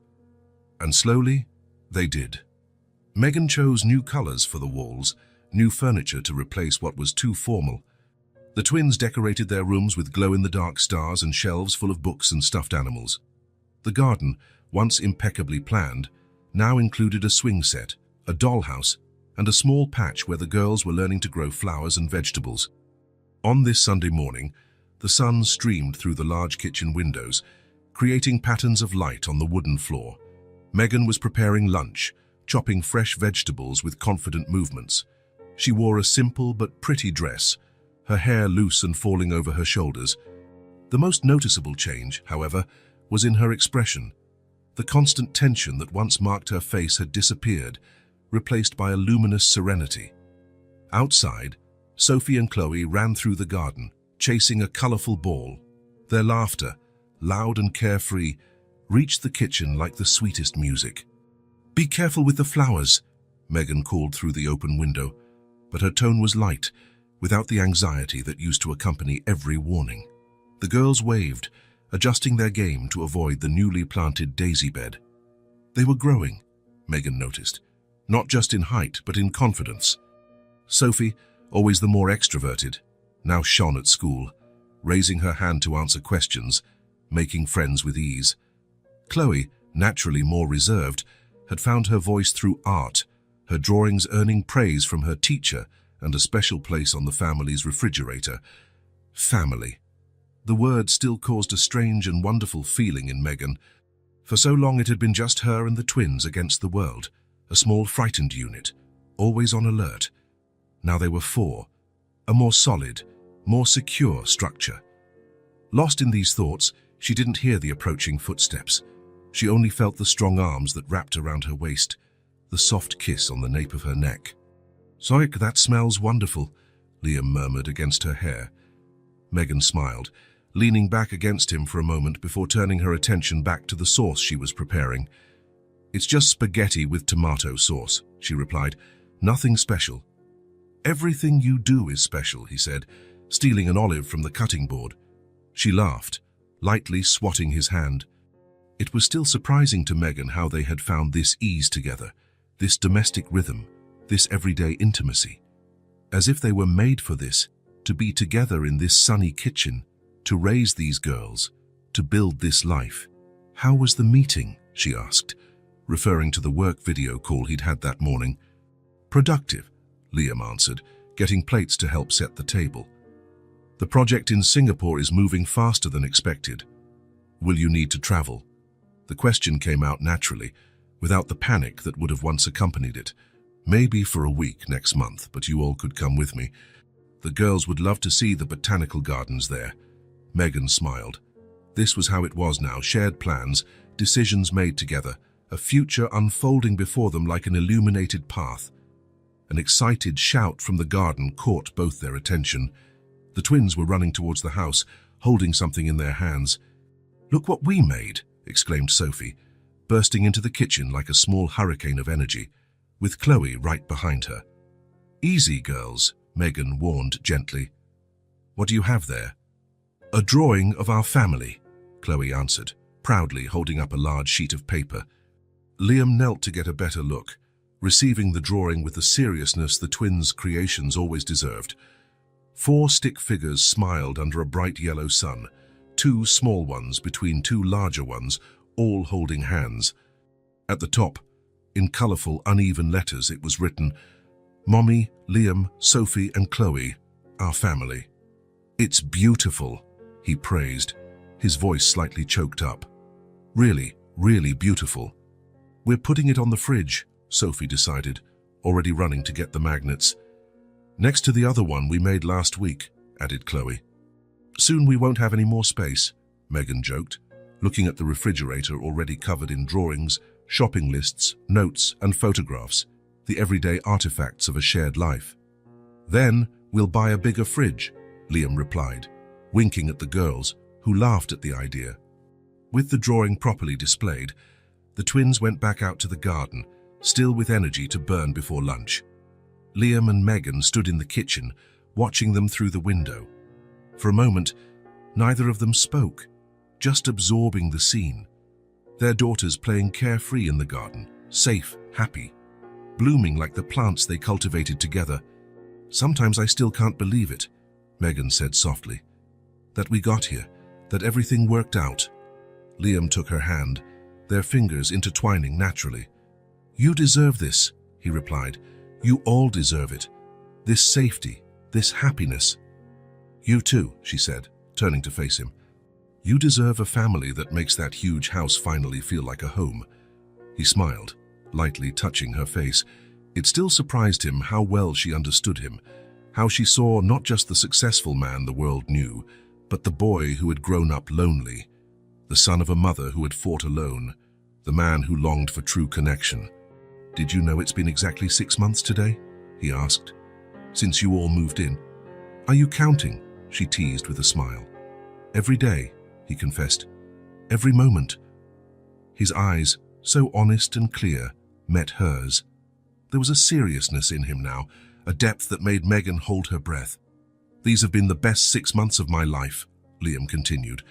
And slowly, they did. Megan chose new colors for the walls, new furniture to replace what was too formal. The twins decorated their rooms with glow-in-the-dark stars and shelves full of books and stuffed animals. The garden, once impeccably planned, now included a swing set, a dollhouse, and a small patch where the girls were learning to grow flowers and vegetables. On this Sunday morning, the sun streamed through the large kitchen windows, creating patterns of light on the wooden floor. Megan was preparing lunch, chopping fresh vegetables with confident movements. She wore a simple but pretty dress, her hair loose and falling over her shoulders. The most noticeable change, however, was in her expression. The constant tension that once marked her face had disappeared, replaced by a luminous serenity. Outside, Sophie and Chloe ran through the garden, chasing a colorful ball. Their laughter, loud and carefree, reached the kitchen like the sweetest music. "Be careful with the flowers," Megan called through the open window, but her tone was light, without the anxiety that used to accompany every warning. The girls waved, adjusting their game to avoid the newly planted daisy bed. They were growing, Megan noticed, not just in height but in confidence. Sophie, always the more extroverted, now shone at school. raising her hand to answer questions, making friends with ease. Chloe, naturally more reserved, had found her voice through art, her drawings earning praise from her teacher and a special place on the family's refrigerator. Family. The word still caused a strange and wonderful feeling in Megan. For so long it had been just her and the twins against the world, a small frightened unit, always on alert. Now they were four, a more solid, more secure structure. Lost in these thoughts, she didn't hear the approaching footsteps. She only felt the strong arms that wrapped around her waist, the soft kiss on the nape of her neck. "Zoik, that smells wonderful," Liam murmured against her hair. Megan smiled, leaning back against him for a moment before turning her attention back to the sauce she was preparing. "It's just spaghetti with tomato sauce," she replied. "Nothing special." "Everything you do is special," he said, stealing an olive from the cutting board. She laughed, lightly swatting his hand. It was still surprising to Megan how they had found this ease together, this domestic rhythm, this everyday intimacy. As if they were made for this, to be together in this sunny kitchen, to raise these girls, to build this life. "How was the meeting?" she asked, referring to the work video call he'd had that morning. "Productive," Liam answered, getting plates to help set the table. "The project in Singapore is moving faster than expected. Will you need to travel?" The question came out naturally, without the panic that would have once accompanied it. "Maybe for a week next month, but you all could come with me. The girls would love to see the botanical gardens there." Megan smiled. This was how it was now, shared plans, decisions made together, a future unfolding before them like an illuminated path. An excited shout from the garden caught both their attention. The twins were running towards the house, holding something in their hands. "Look what we made!" exclaimed Sophie, bursting into the kitchen like a small hurricane of energy, with Chloe right behind her. "Easy, girls," Megan warned gently. "What do you have there?" "A drawing of our family," Chloe answered, proudly holding up a large sheet of paper. Liam knelt to get a better look, receiving the drawing with the seriousness the twins' creations always deserved. 4 stick figures smiled under a bright yellow sun, 2 small ones between 2 larger ones, all holding hands. At the top, in colorful, uneven letters, it was written, "Mommy, Liam, Sophie and Chloe, our family." "It's beautiful," he praised, his voice slightly choked up. "Really, really beautiful." "We're putting it on the fridge," Sophie decided, already running to get the magnets. "Next to the other one we made last week," added Chloe. "Soon we won't have any more space," Megan joked, looking at the refrigerator already covered in drawings, shopping lists, notes and photographs, the everyday artifacts of a shared life. "Then we'll buy a bigger fridge," Liam replied, winking at the girls, who laughed at the idea. With the drawing properly displayed, the twins went back out to the garden, still with energy to burn before lunch. Liam and Megan stood in the kitchen, watching them through the window. For a moment, neither of them spoke, just absorbing the scene. Their daughters playing carefree in the garden, safe, happy, blooming like the plants they cultivated together. "Sometimes I still can't believe it," Megan said softly. "That we got here, that everything worked out." Liam took her hand, their fingers intertwining naturally. "You deserve this," he replied. "You all deserve it. This safety, this happiness." "You too," she said, turning to face him. "You deserve a family that makes that huge house finally feel like a home." He smiled, lightly touching her face. It still surprised him how well she understood him, how she saw not just the successful man the world knew, but the boy who had grown up lonely, the son of a mother who had fought alone, the man who longed for true connection. "Did you know it's been exactly 6 months today?" he asked. "Since you all moved in." "Are you counting?" she teased with a smile. "Every day," he confessed. "Every moment." His eyes, so honest and clear, met hers. There was a seriousness in him now, a depth that made Megan hold her breath. "These have been the best 6 months of my life," Liam continued.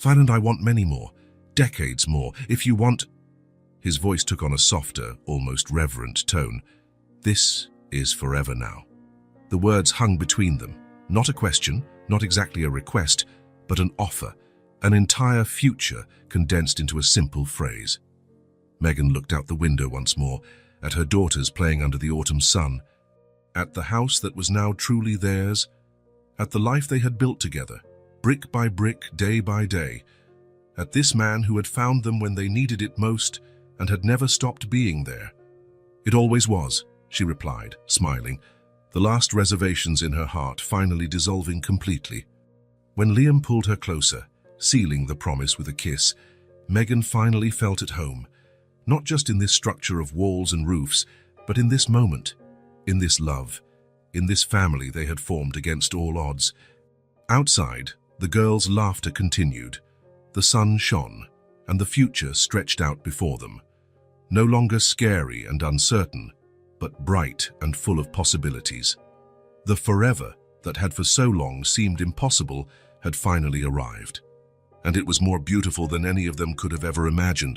"And I want many more, decades more, if you want—" His voice took on a softer, almost reverent tone. "This is forever now." The words hung between them, Not a question, not exactly a request, but an offer, an entire future condensed into a simple phrase. Megan looked out the window once more, at her daughters playing under the autumn sun, at the house that was now truly theirs, at the life they had built together, brick by brick, day by day, at this man who had found them when they needed it most and had never stopped being there. "It always was," she replied, smiling, the last reservations in her heart finally dissolving completely. When Liam pulled her closer, sealing the promise with a kiss, Megan finally felt at home, not just in this structure of walls and roofs, but in this moment, in this love, in this family they had formed against all odds. Outside, the girls' laughter continued. The sun shone, and the future stretched out before them. No longer scary and uncertain, but bright and full of possibilities. The forever that had for so long seemed impossible had finally arrived. And it was more beautiful than any of them could have ever imagined.